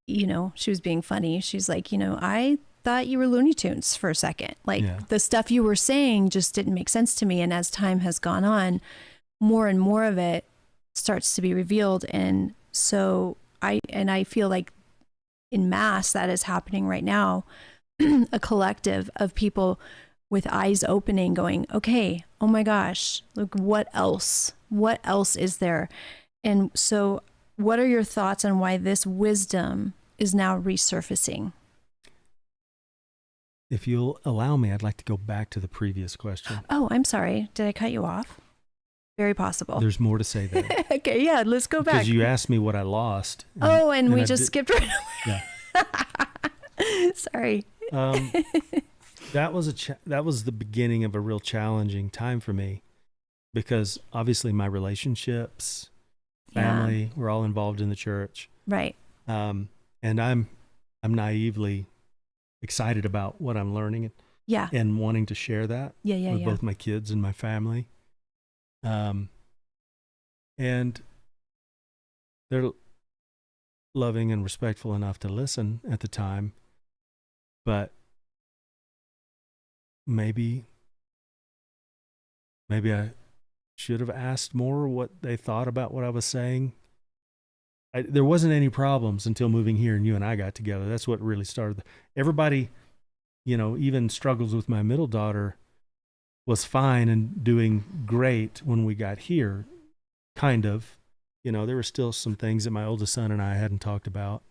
you know, she was being funny. She's like, you know, I thought you were Looney Tunes for a second. Like the stuff you were saying just didn't make sense to me. And as time has gone on, more and more of it starts to be revealed. And so I feel like in mass that is happening right now, a collective of people with eyes opening going, okay, oh my gosh, look, what else is there? And so what are your thoughts on why this wisdom is now resurfacing? If you'll allow me, I'd like to go back to the previous question. Oh, I'm sorry. Did I cut you off? Very possible. There's more to say there. Okay, yeah, let's go back. Because you asked me what I lost. And we just skipped right over. Yeah. Sorry. That was the beginning of a real challenging time for me, because obviously my relationships, family, were all involved in the church. Right. And I'm naively excited about what I'm learning and wanting to share that with both my kids and my family. And they're loving and respectful enough to listen at the time, but maybe I should have asked more what they thought about what I was saying. There wasn't any problems until moving here and you and I got together. That's what really started. Everybody, you know, even struggles with my middle daughter, was fine and doing great when we got here, kind of. You know, there were still some things that my oldest son and I hadn't talked about.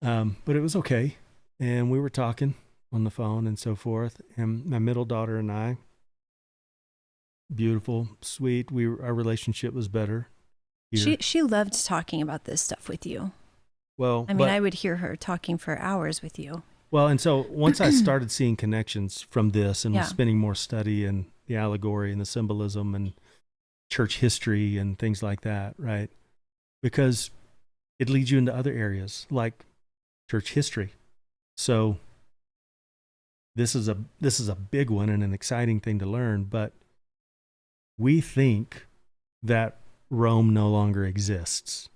But it was okay. And we were talking on the phone and so forth. And my middle daughter and I, beautiful, sweet, our relationship was better here. She loved talking about this stuff with you. Well, I mean, I would hear her talking for hours with you. Well, and so once I started seeing connections from this and was spending more study in the allegory and the symbolism and church history and things like that, right? Because it leads you into other areas like church history. So this is a big one and an exciting thing to learn, but we think that Rome no longer exists.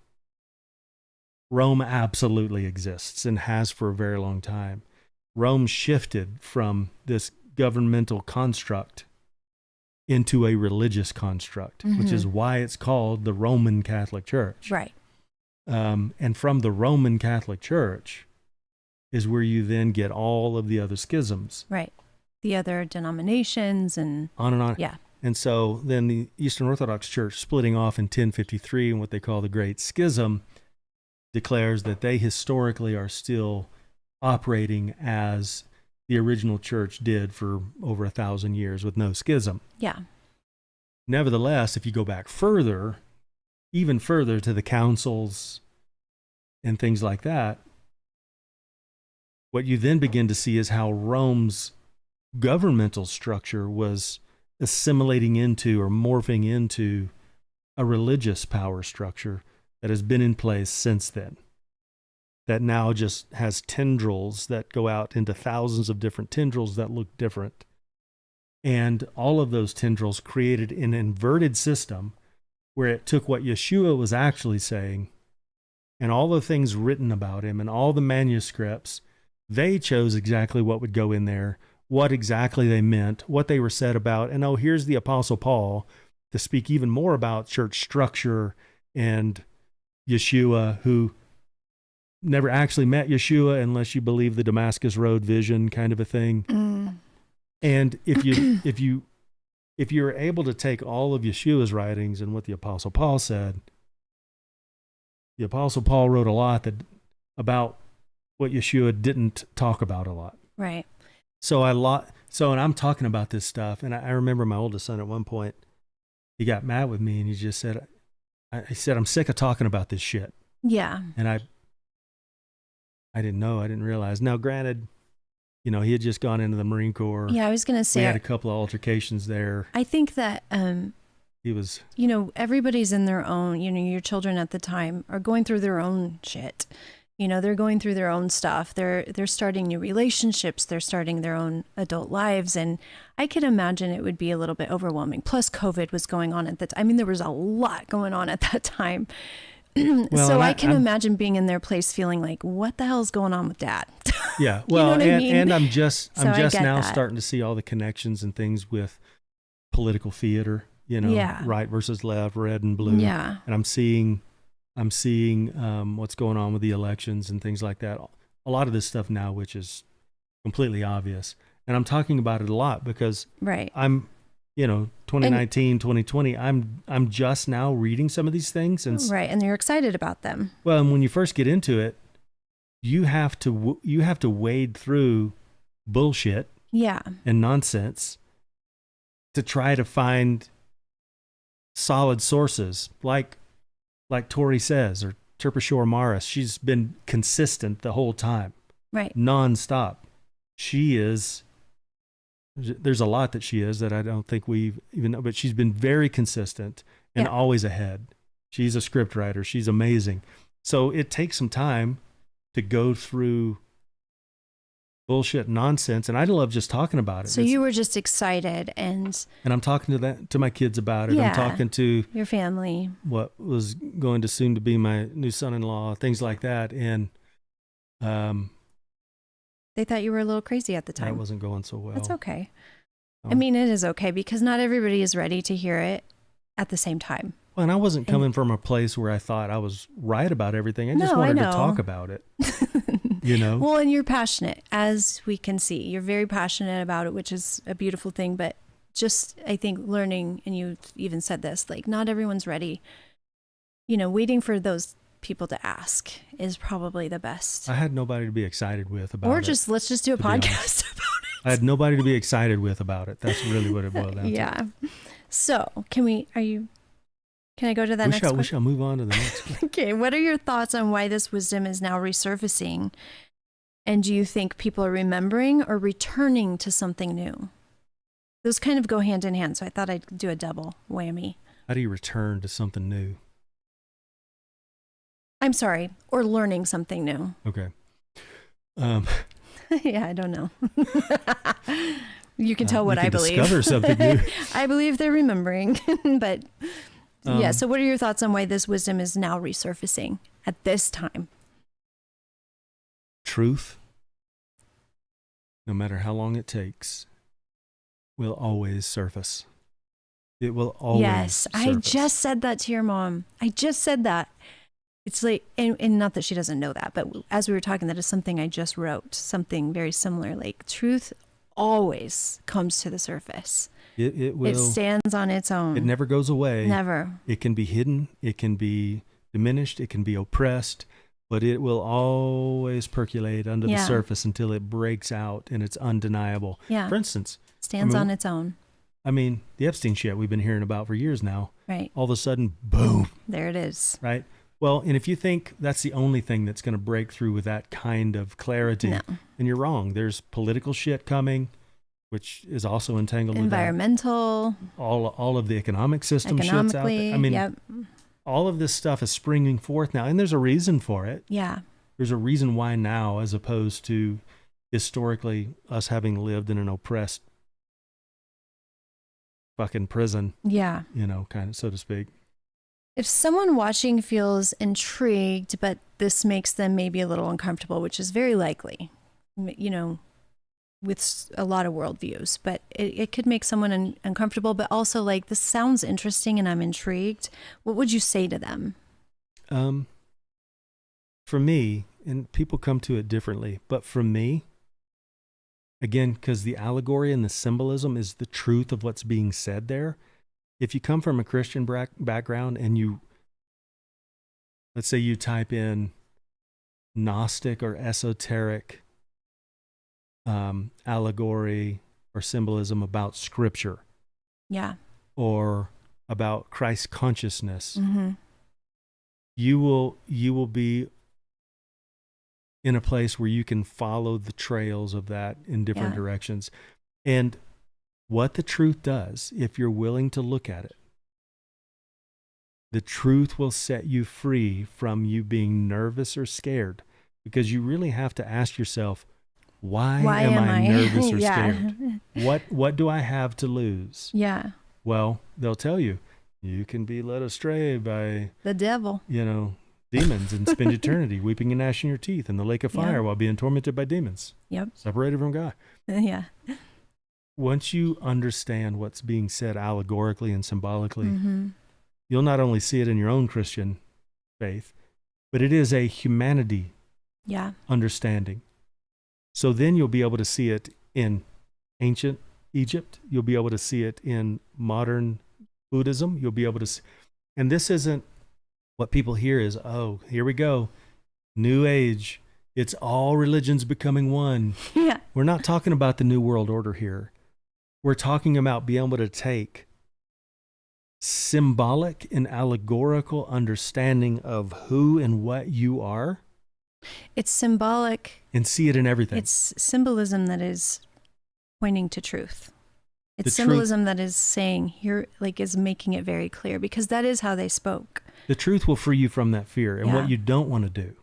Rome absolutely exists and has for a very long time. Rome shifted from this governmental construct into a religious construct, which is why it's called the Roman Catholic Church. Right. And from the Roman Catholic Church is where you then get all of the other schisms. Right. The other denominations and on and on. Yeah. And so then the Eastern Orthodox Church, splitting off in 1053 in what they call the Great Schism, declares that they historically are still operating as the original church did for over 1,000 years with no schism. Yeah. Nevertheless, if you go back further, even further to the councils and things like that, what you then begin to see is how Rome's governmental structure was assimilating into or morphing into a religious power structure that has been in place since then, that now just has tendrils that go out into thousands of different tendrils that look different. And all of those tendrils created an inverted system where it took what Yeshua was actually saying and all the things written about him and all the manuscripts, they chose exactly what would go in there, what exactly they meant, what they were said about. And oh, here's the Apostle Paul to speak even more about church structure and Yeshua, who never actually met Yeshua unless you believe the Damascus Road vision kind of a thing. And if you're able to take all of Yeshua's writings and what the Apostle Paul said, the Apostle Paul wrote a lot about what Yeshua didn't talk about a lot. Right. So and I'm talking about this stuff, and I remember my oldest son at one point, he got mad with me and he just said, I'm sick of talking about this shit. Yeah. And I didn't know, I didn't realize. Now, granted, he had just gone into the Marine Corps. Yeah, I was going to say, we had a couple of altercations there. I think that, He was, everybody's in their own, your children at the time are going through their own shit. They're going through their own stuff. They're starting new relationships. They're starting their own adult lives. And I could imagine it would be a little bit overwhelming. Plus COVID was going on at that time. I mean, there was a lot going on at that time. well, so I can imagine being in their place feeling like, what the hell is going on with Dad? yeah. Well, and I'm just now that. starting to see all the connections and things with political theater, right versus left, red and blue. Yeah. And I'm seeing what's going on with the elections and things like that. A lot of this stuff now, which is completely obvious. And I'm talking about it a lot because right. I'm, 2019, 2020, I'm just now reading some of these things. And right. And you're excited about them. Well, and when you first get into it, you have to wade through bullshit and nonsense to try to find solid sources like Tori says, or Terpashore Maris. She's been consistent the whole time. Right. Nonstop. There's a lot that she is that I don't think we even know, but she's been very consistent and always ahead. She's a script writer. She's amazing. So it takes some time to go through bullshit nonsense, and I love just talking about it. So you were just excited, and I'm talking to my kids about it. I'm talking to your family, what was going to soon to be my new son-in-law, things like that, and they thought you were a little crazy at the time. That wasn't going so well. That's okay. I mean, it is okay because not everybody is ready to hear it at the same time. Well, and I wasn't coming from a place where I thought I was right about everything. I just wanted to talk about it. Well, and you're passionate, as we can see. You're very passionate about it, which is a beautiful thing. But just, I think, learning, and you even said this, like, not everyone's ready. Waiting for those people to ask is probably the best. I had nobody to be excited with about it. Or let's just do a podcast about it. I had nobody to be excited with about it. That's really what it boiled down to. Yeah. So, can I go to that next one? We shall move on to the next one. Okay. What are your thoughts on why this wisdom is now resurfacing? And do you think people are remembering or returning to something new? Those kind of go hand in hand. So I thought I'd do a double whammy. How do you return to something new? I'm sorry. Or learning something new. Okay. Yeah, I don't know. You can tell what I believe. Discover something new. I believe they're remembering. But yeah, so what are your thoughts on why this wisdom is now resurfacing at this time? Truth, no matter how long it takes, will always surface. It will always surface. I just said that to your mom. I just said that. It's like, and not that she doesn't know that, but as we were talking, that is something I just wrote, something very similar. Like, truth always comes to the surface. It will. It stands on its own. It never goes away. Never. It can be hidden. It can be diminished. It can be oppressed, but it will always percolate under the surface until it breaks out and it's undeniable. Yeah. For instance, stands on its own. I mean, the Epstein shit we've been hearing about for years now. Right. All of a sudden, boom. There it is. Right. Well, and if you think that's the only thing that's going to break through with that kind of clarity, then you're wrong. There's political shit coming, which is also entangled with that. Environmental. All of the economic system shit's out there. I mean, all of this stuff is springing forth now, and there's a reason for it. Yeah. There's a reason why now, as opposed to historically us having lived in an oppressed fucking prison. Yeah. Kind of, so to speak. If someone watching feels intrigued, but this makes them maybe a little uncomfortable, which is very likely, with a lot of worldviews, but it could make someone uncomfortable, but also like, this sounds interesting and I'm intrigued. What would you say to them? For me, and people come to it differently, but for me, again, because the allegory and the symbolism is the truth of what's being said there. If you come from a Christian background and let's say you type in Gnostic or esoteric allegory or symbolism about Scripture, or about Christ consciousness, you will be in a place where you can follow the trails of that in different Yeah. directions. And what the truth does, if you're willing to look at it, the truth will set you free from you being nervous or scared, because you really have to ask yourself, why am I nervous or scared? What do I have to lose? Yeah. Well, they'll tell you, you can be led astray by The devil. Demons and spend eternity weeping and gnashing your teeth in the lake of fire while being tormented by demons. Yep. Separated from God. Yeah. Once you understand what's being said allegorically and symbolically, Mm-hmm. you'll not only see it in your own Christian faith, but it is a humanity understanding. So then you'll be able to see it in ancient Egypt. You'll be able to see it in modern Buddhism. You'll be able to see, and this isn't what people hear is, oh, here we go, New Age. It's all religions becoming one. Yeah. We're not talking about the New World Order here. We're talking about being able to take symbolic and allegorical understanding of who and what you are. It's symbolic. And see it in everything. It's symbolism that is pointing to truth. It's The symbolism that is saying here, like, is making it very clear, because that is how they spoke. The truth will free you from that fear. And what you don't want to do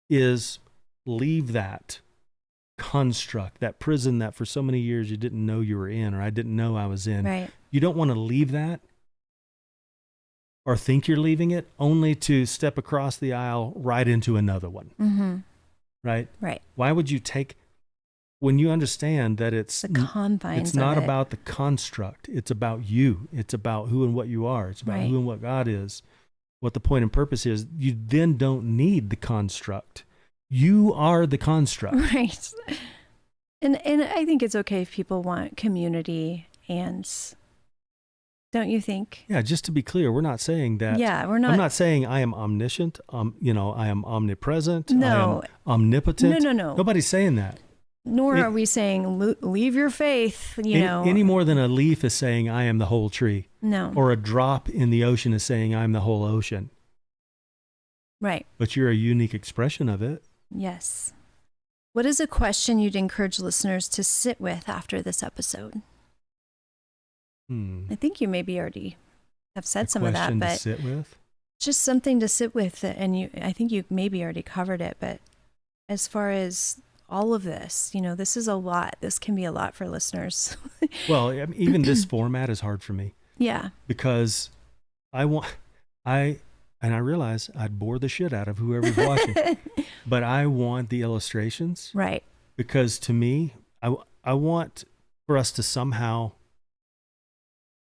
is leave that construct, that prison that for so many years you didn't know you were in, or I didn't know I was in. Right. You don't want to leave that or think you're leaving it, only to step across the aisle right into another one. Mm-hmm. Right? Right. Why would you take, when you understand that it's The confines. it's not of it. about the construct, it's about you, it's about who and what you are, it's about who and what God is, what the point and purpose is. You then don't need the construct. You are the construct. Right. And I think it's okay if people want community, and don't you think? Yeah, just to be clear, we're not saying that. Yeah, we're not. I'm not saying I am omniscient. I am omnipresent. No. I am omnipotent. No. Nobody's saying that. Nor are we saying leave your faith, Any more than a leaf is saying I am the whole tree. No. Or a drop in the ocean is saying I'm the whole ocean. Right. But you're a unique expression of it. Yes. What is a question you'd encourage listeners to sit with after this episode? I think you maybe already have said some of that, but to sit with? Just something to sit with, and I think you maybe already covered it, but as far as all of this, this is a lot. This can be a lot for listeners. Well, even this format is hard for me. Yeah. Because I realize I'd bore the shit out of whoever's watching, but I want the illustrations. Right. Because to me, I want for us to somehow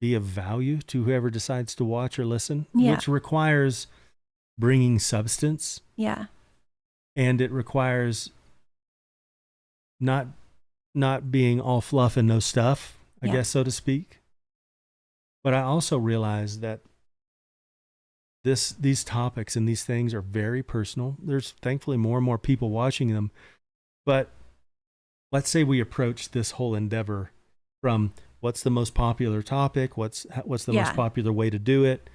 be of value to whoever decides to watch or listen, which requires bringing substance. Yeah. And it requires not being all fluff and no stuff, I guess, so to speak. But I also realize that these topics and these things are very personal. There's thankfully more and more people watching them. But let's say we approach this whole endeavor from what's the most popular topic, what's the most popular way to do it.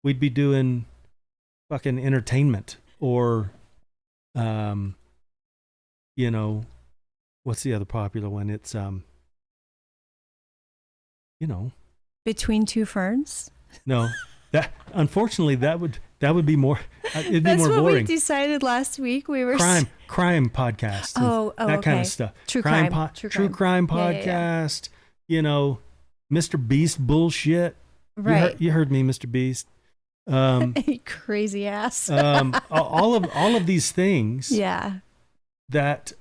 We'd be doing fucking entertainment, or what's the other popular one? It's Between Two Ferns? No. That unfortunately that would be more it'd be That's more boring. what we decided last week. We were crime podcast. That kind of stuff. True crime podcast. Mr. Beast bullshit. Right. You heard me, Mr. Beast. Crazy ass. all of these things. Yeah. That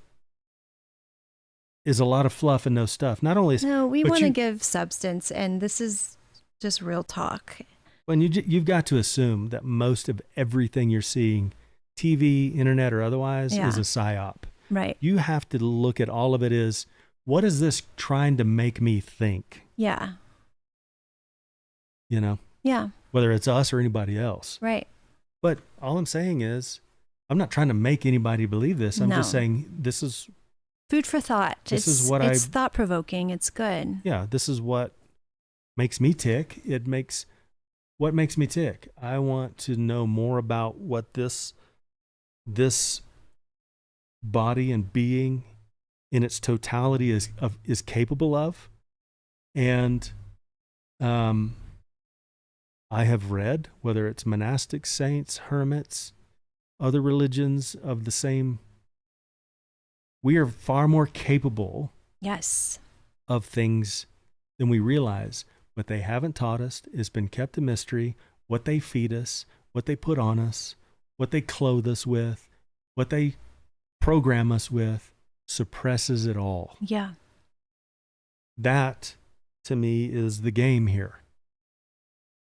is a lot of fluff and no stuff. Not only we want to give substance, and this is just real talk. When you've got to assume that most of everything you're seeing, TV, internet, or otherwise, is a psyop. Right. You have to look at all of it as, what is this trying to make me think? Yeah. Yeah. Whether it's us or anybody else. Right. But all I'm saying is, I'm not trying to make anybody believe this. I'm just saying this is food for thought. It's thought provoking. It's good. Yeah. This is what makes me tick. What makes me tick? I want to know more about what this body and being in its totality is capable of. And I have read, whether it's monastic saints, hermits, other religions of the same, we are far more capable Yes. of things than we realize. What they haven't taught us has been kept a mystery. What they feed us, what they put on us, what they clothe us with, what they program us with, suppresses it all. Yeah. That, to me, is the game here.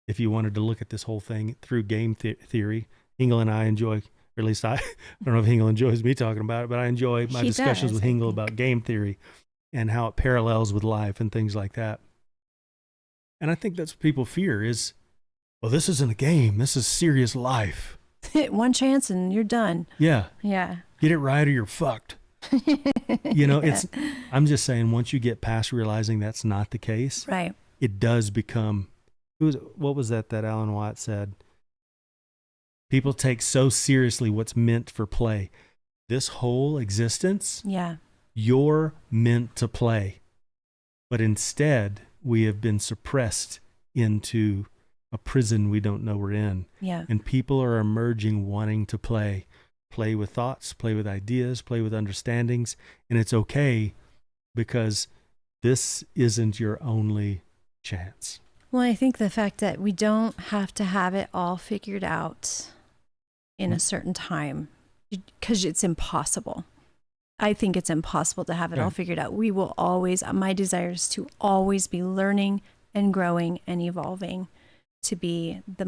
If you wanted to look at this whole thing through game theory, Hengel and I enjoy, or at least I don't know if Hengel enjoys me talking about it, but I enjoy my discussions with Hengel about game theory and how it parallels with life and things like that. And I think that's what people fear is, well, this isn't a game. This is serious life. One chance and you're done. Yeah. Yeah. Get it right or you're fucked. I'm just saying, once you get past realizing that's not the case, right, it does become, what was that Alan Watts said? People take so seriously what's meant for play. This whole existence, yeah, you're meant to play. But instead, we have been suppressed into a prison we don't know we're in. Yeah. And people are emerging wanting to play with thoughts, play with ideas, play with understandings. And it's okay, because this isn't your only chance. Well, I think the fact that we don't have to have it all figured out in a certain time, because it's impossible. I think it's impossible to have it all figured out. We will always, my desire is to always be learning and growing and evolving to be the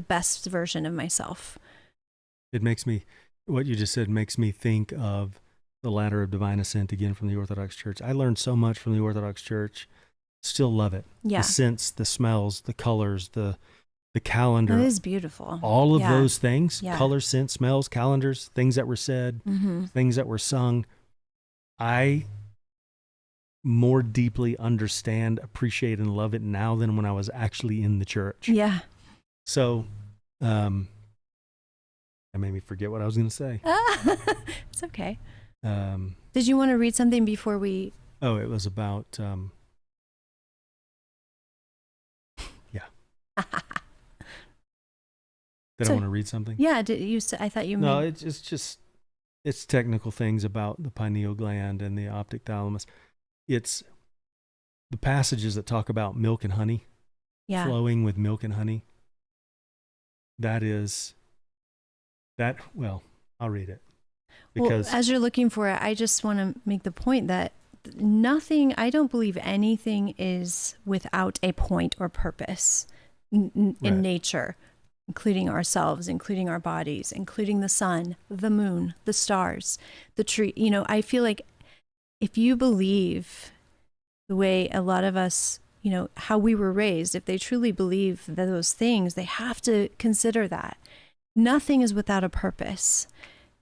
best version of myself. It makes me, what you just said makes me think of the ladder of divine ascent again from the Orthodox Church. I learned so much from the Orthodox Church. Still love it. Yeah. The scents, the smells, the colors, the calendar. It is beautiful. All of those things, Yeah. colors, scents, smells, calendars, things that were said, things that were sung. I more deeply understand, appreciate, and love it now than when I was actually in the church. Yeah. So, that made me forget what I was going to say. It's okay. Um, Did you want to read something before we? Oh, it was about, Did I want to read something? Yeah. I thought you. No, it's technical things about the pineal gland and the optic thalamus. It's the passages that talk about milk and honey, flowing with milk and honey. Well, I'll read it. Because as you're looking for it, I just want to make the point that I don't believe anything is without a point or purpose in nature, including ourselves, including our bodies, including the sun, the moon, the stars, the tree. I feel like if you believe the way a lot of us, how we were raised, if they truly believe those things, they have to consider that. Nothing is without a purpose.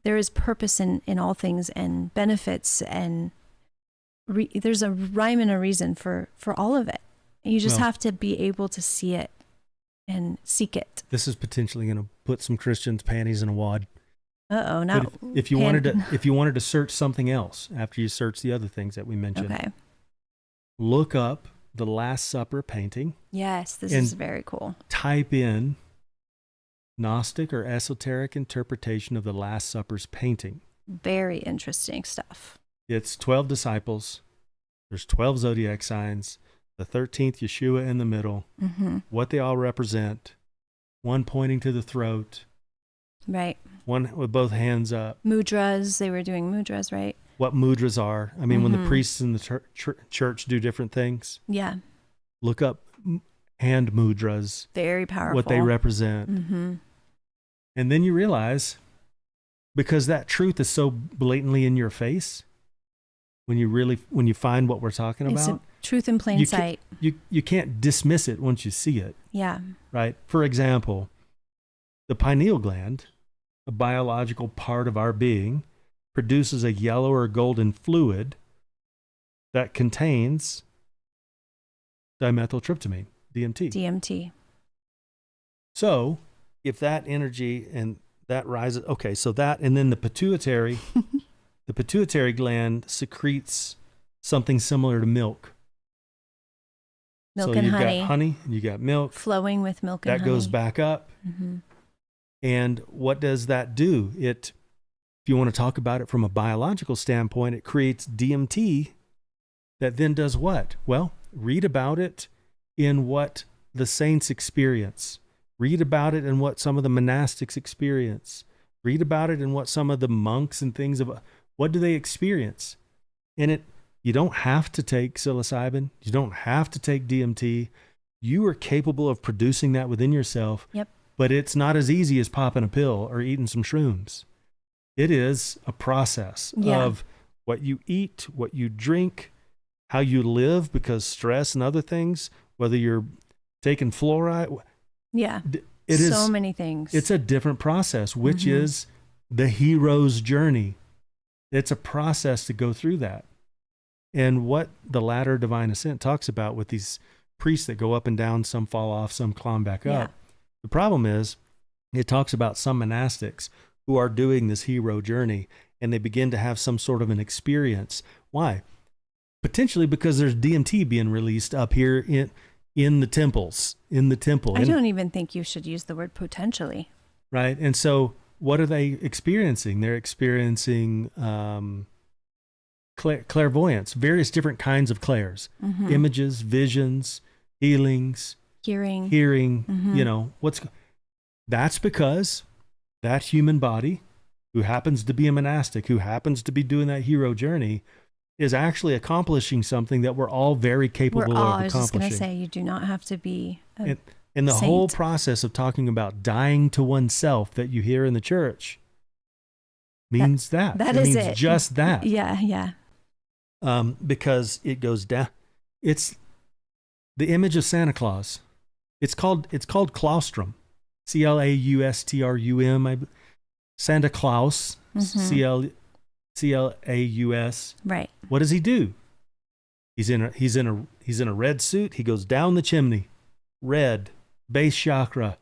There is purpose in all things and benefits, and there's a rhyme and a reason for all of it. You just have to be able to see it and seek it. This is potentially going to put some Christians' panties in a wad. Now if you wanted to search something else after you search the other things that we mentioned, look up the Last Supper painting. Yes, this is very cool. Type in Gnostic or esoteric interpretation of the Last Supper's painting. Very interesting stuff. It's 12 disciples. There's 12 zodiac signs. The 13th Yeshua in the middle. What they all represent. One pointing to the throat. Right. One with both hands up. Mudras. They were doing mudras, right? What mudras are. I mean, when the priests in the church do different things. Yeah. Look up hand mudras. Very powerful. What they represent. And then you realize, because that truth is so blatantly in your face, when you find what we're talking about. It's a truth in plain sight. You can't dismiss it once you see it. Yeah. Right? For example, the pineal gland, a biological part of our being, produces a yellow or golden fluid that contains dimethyltryptamine, DMT. DMT. So, if that energy and that rises. Okay, so that, and then the pituitary gland secretes something similar to milk. Milk so and you've honey. got honey, and you got milk. Flowing with milk and That honey. goes back up. Mm-hmm. And what does that do? If you want to talk about it from a biological standpoint, it creates DMT that then does what? Well, read about it in what the saints experience. Read about it in what some of the monastics experience. Read about it in what some of the monks and things of what do they experience? And you don't have to take psilocybin. You don't have to take DMT. You are capable of producing that within yourself. Yep. But it's not as easy as popping a pill or eating some shrooms. It is a process of what you eat, what you drink, how you live, because stress and other things, whether you're taking fluoride. Yeah. It is so many things. It's a different process, which is the hero's journey. It's a process to go through that. And what the Ladder Divine Ascent talks about with these priests that go up and down, some fall off, some climb back up. The problem is it talks about some monastics who are doing this hero journey, and they begin to have some sort of an experience. Why? Potentially because there's DMT being released up here in the temples, in the temple. I don't even think you should use the word potentially. Right. And so what are they experiencing? They're experiencing clairvoyance, various different kinds of clairs, images, visions, healings, hearing, you know, that's because that human body who happens to be a monastic, who happens to be doing that hero journey, is actually accomplishing something that we're all very capable of accomplishing. I was just going to say, you do not have to be a and the saint. whole process of talking about dying to oneself that you hear in the church means that. That it is means it. just that. Yeah. Because it goes down. It's the image of Santa Claus. It's called claustrum. Claustrum. Santa Claus. Claus. Right. What does he do? He's in a red suit. He goes down the chimney. Red, base chakra,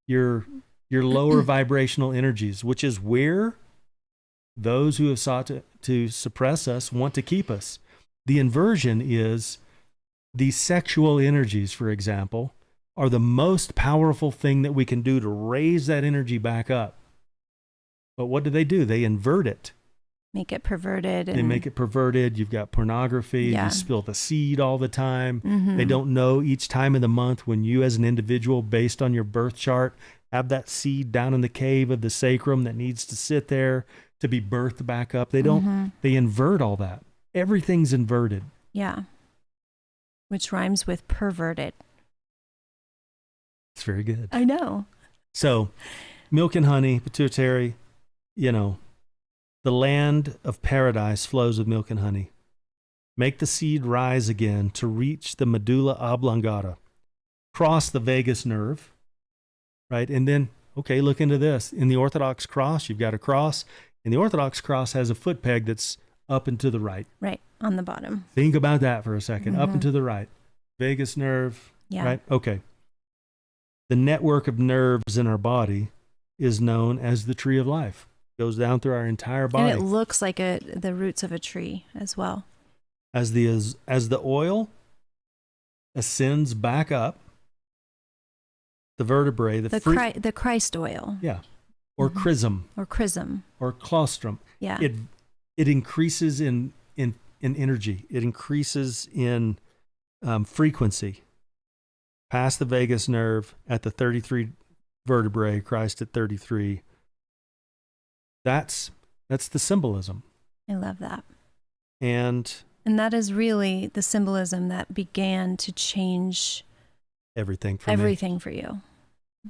your lower vibrational energies, which is where those who have sought to suppress us want to keep us. The inversion is the sexual energies, for example, are the most powerful thing that we can do to raise that energy back up. But what do? They invert it. Make it perverted. They make it perverted. You've got pornography. Yeah. You spill the seed all the time. They don't know each time of the month when you as an individual, based on your birth chart, have that seed down in the cave of the sacrum that needs to sit there to be birthed back up. They don't, they invert all that. Everything's inverted. Yeah. Which rhymes with perverted. It's very good. I know. So milk and honey, pituitary, you know, the land of paradise flows with milk and honey. Make the seed rise again to reach the medulla oblongata, cross the vagus nerve, right? And then, okay, look into this. In the Orthodox cross, you've got a cross, and the Orthodox cross has a foot peg that's up and to the right. Right, on the bottom. Think about that for a second. Up and to the right. Vagus nerve, right? Okay. The network of nerves in our body is known as the tree of life. Goes down through our entire body. And it looks like the roots of a tree as well. As the oil ascends back up the vertebrae, the Christ oil. Yeah. Or chrism. Or chrism. Or claustrum. Yeah. It increases in energy. It increases in frequency. Past the vagus nerve at the 33 vertebrae, Christ at 33. That's the symbolism. I love that. And that is really the symbolism that began to change everything for you.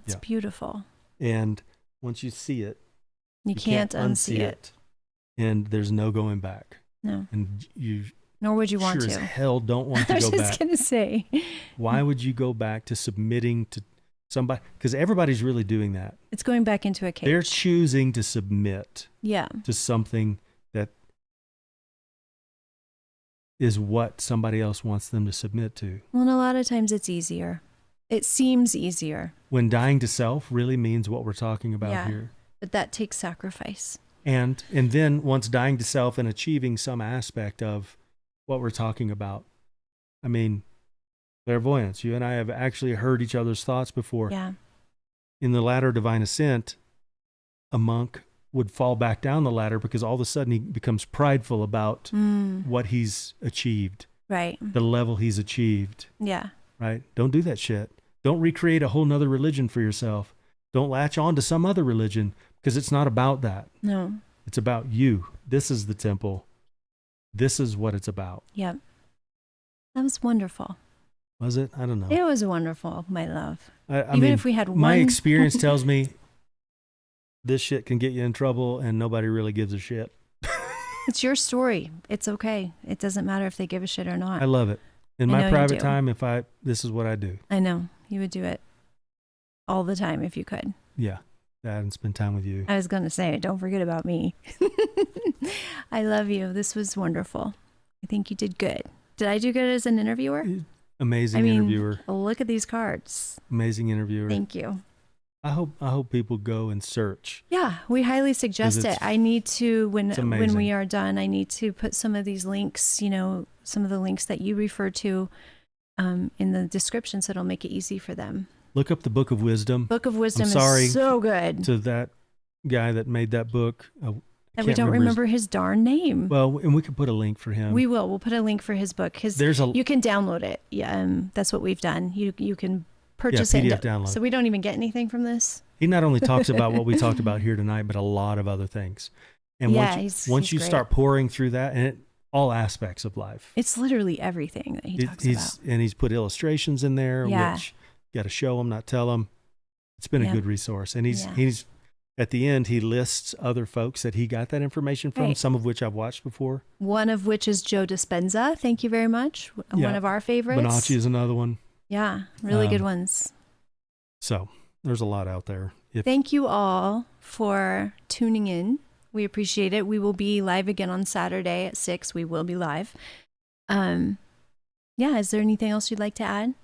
It's beautiful. And once you see it, you can't unsee it. And there's no going back. No. And nor would you want to. As hell don't want to go back. I was just going to say. Why would you go back to submitting to somebody? Because everybody's really doing that. It's going back into a cage. They're choosing to submit to something that is what somebody else wants them to submit to. Well, and a lot of times it's easier. It seems easier. When dying to self really means what we're talking about here. But that takes sacrifice. And then once dying to self and achieving some aspect of what we're talking about. I mean, clairvoyance. You and I have actually heard each other's thoughts before. Yeah. In the ladder of divine ascent, a monk would fall back down the ladder because all of a sudden he becomes prideful about what he's achieved. Right. The level he's achieved. Yeah. Right? Don't do that shit. Don't recreate a whole nother religion for yourself. Don't latch on to some other religion because it's not about that. No. It's about you. This is the temple. This is what it's about. Yep. That was wonderful. Was it? I don't know. It was wonderful, my love. I Even mean, if we had my one... experience tells me this shit can get you in trouble and nobody really gives a shit. It's your story. It's okay. It doesn't matter if they give a shit or not. I love it. In I know my you private do. time, this is what I do. I know. You would do it all the time if you could. Yeah. That and spend time with you. I was going to say, don't forget about me. I love you. This was wonderful. I think you did good. Did I do good as an interviewer? Amazing interviewer. Look at these cards. Amazing interviewer. Thank you. I hope people go and search. Yeah, we highly suggest it. I need to, when we are done, I need to put some of these links, some of the links that you refer to in the description so it'll make it easy for them. Look up the Book of Wisdom. Book of Wisdom I'm sorry is so good. to that guy that made that book. That we don't remember his darn name. Well, and we could put a link for him. We will. We'll put a link for his book. You can download it. Yeah, that's what we've done. You can purchase PDF it. download. So we don't even get anything from this. He not only talks about what we talked about here tonight, but a lot of other things. And once you start pouring through that, and all aspects of life. It's literally everything that he talks about. And he's put illustrations in there, which you got to show them, not tell them. It's been a good resource. And he's at the end, he lists other folks that he got that information from, some of which I've watched before. One of which is Joe Dispenza. Thank you very much. One of our favorites. Bonacci is another one. Yeah, really good ones. So there's a lot out there. Thank you all for tuning in. We appreciate it. We will be live again on Saturday at 6. We will be live. Is there anything else you'd like to add?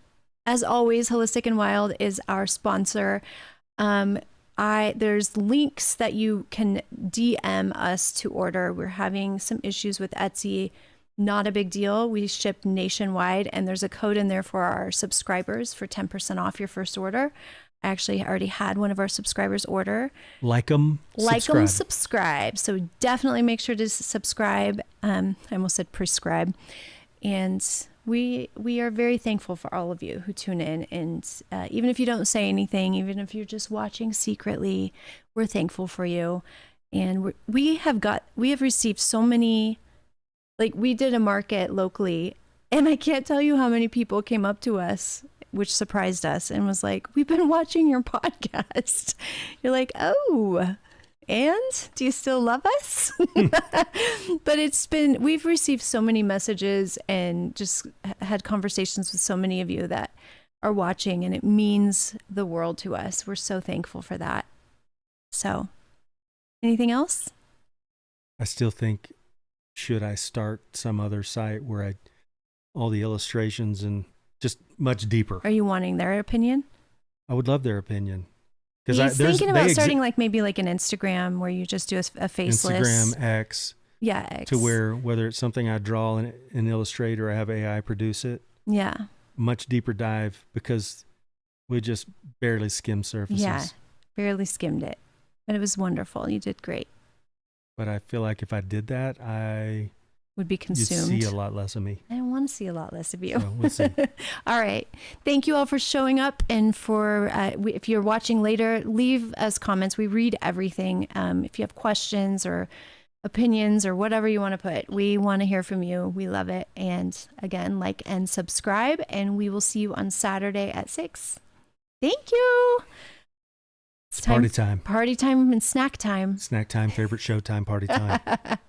As always, Holistic and Wild is our sponsor. There's links that you can DM us to order. We're having some issues with Etsy. Not a big deal. We ship nationwide, and there's a code in there for our subscribers for 10% off your first order. I actually already had one of our subscribers order. Like them, subscribe. So definitely make sure to subscribe. I almost said prescribe. And we are very thankful for all of you who tune in. And even if you don't say anything, even if you're just watching secretly, we're thankful for you. And we have received so many, we did a market locally, and I can't tell you how many people came up to us, which surprised us, and was like, we've been watching your podcast. You're like, oh, and do you still love us? But we've received so many messages and just had conversations with so many of you that are watching, and it means the world to us. We're so thankful for that. So, anything else? I still think, should I start some other site where all the illustrations and just much deeper? Are you wanting their opinion? I would love their opinion. He's thinking about starting maybe an Instagram where you just do a faceless. Instagram, X. Yeah, X. To whether it's something I draw and illustrate or I have AI produce it. Yeah. Much deeper dive, because we just barely skimmed surfaces. Yeah, barely skimmed it. But it was wonderful. You did great. But I feel like if I did that, I would be consumed. You'd see a lot less of me. I don't want to see a lot less of you. So we'll see. All right. Thank you all for showing up. And for if you're watching later, leave us comments. We read everything. If you have questions or opinions or whatever you want to put, we want to hear from you. We love it. And again, like and subscribe. And we will see you on Saturday at 6. Thank you. It's party time. Party time and snack time. Snack time, favorite show time, party time. That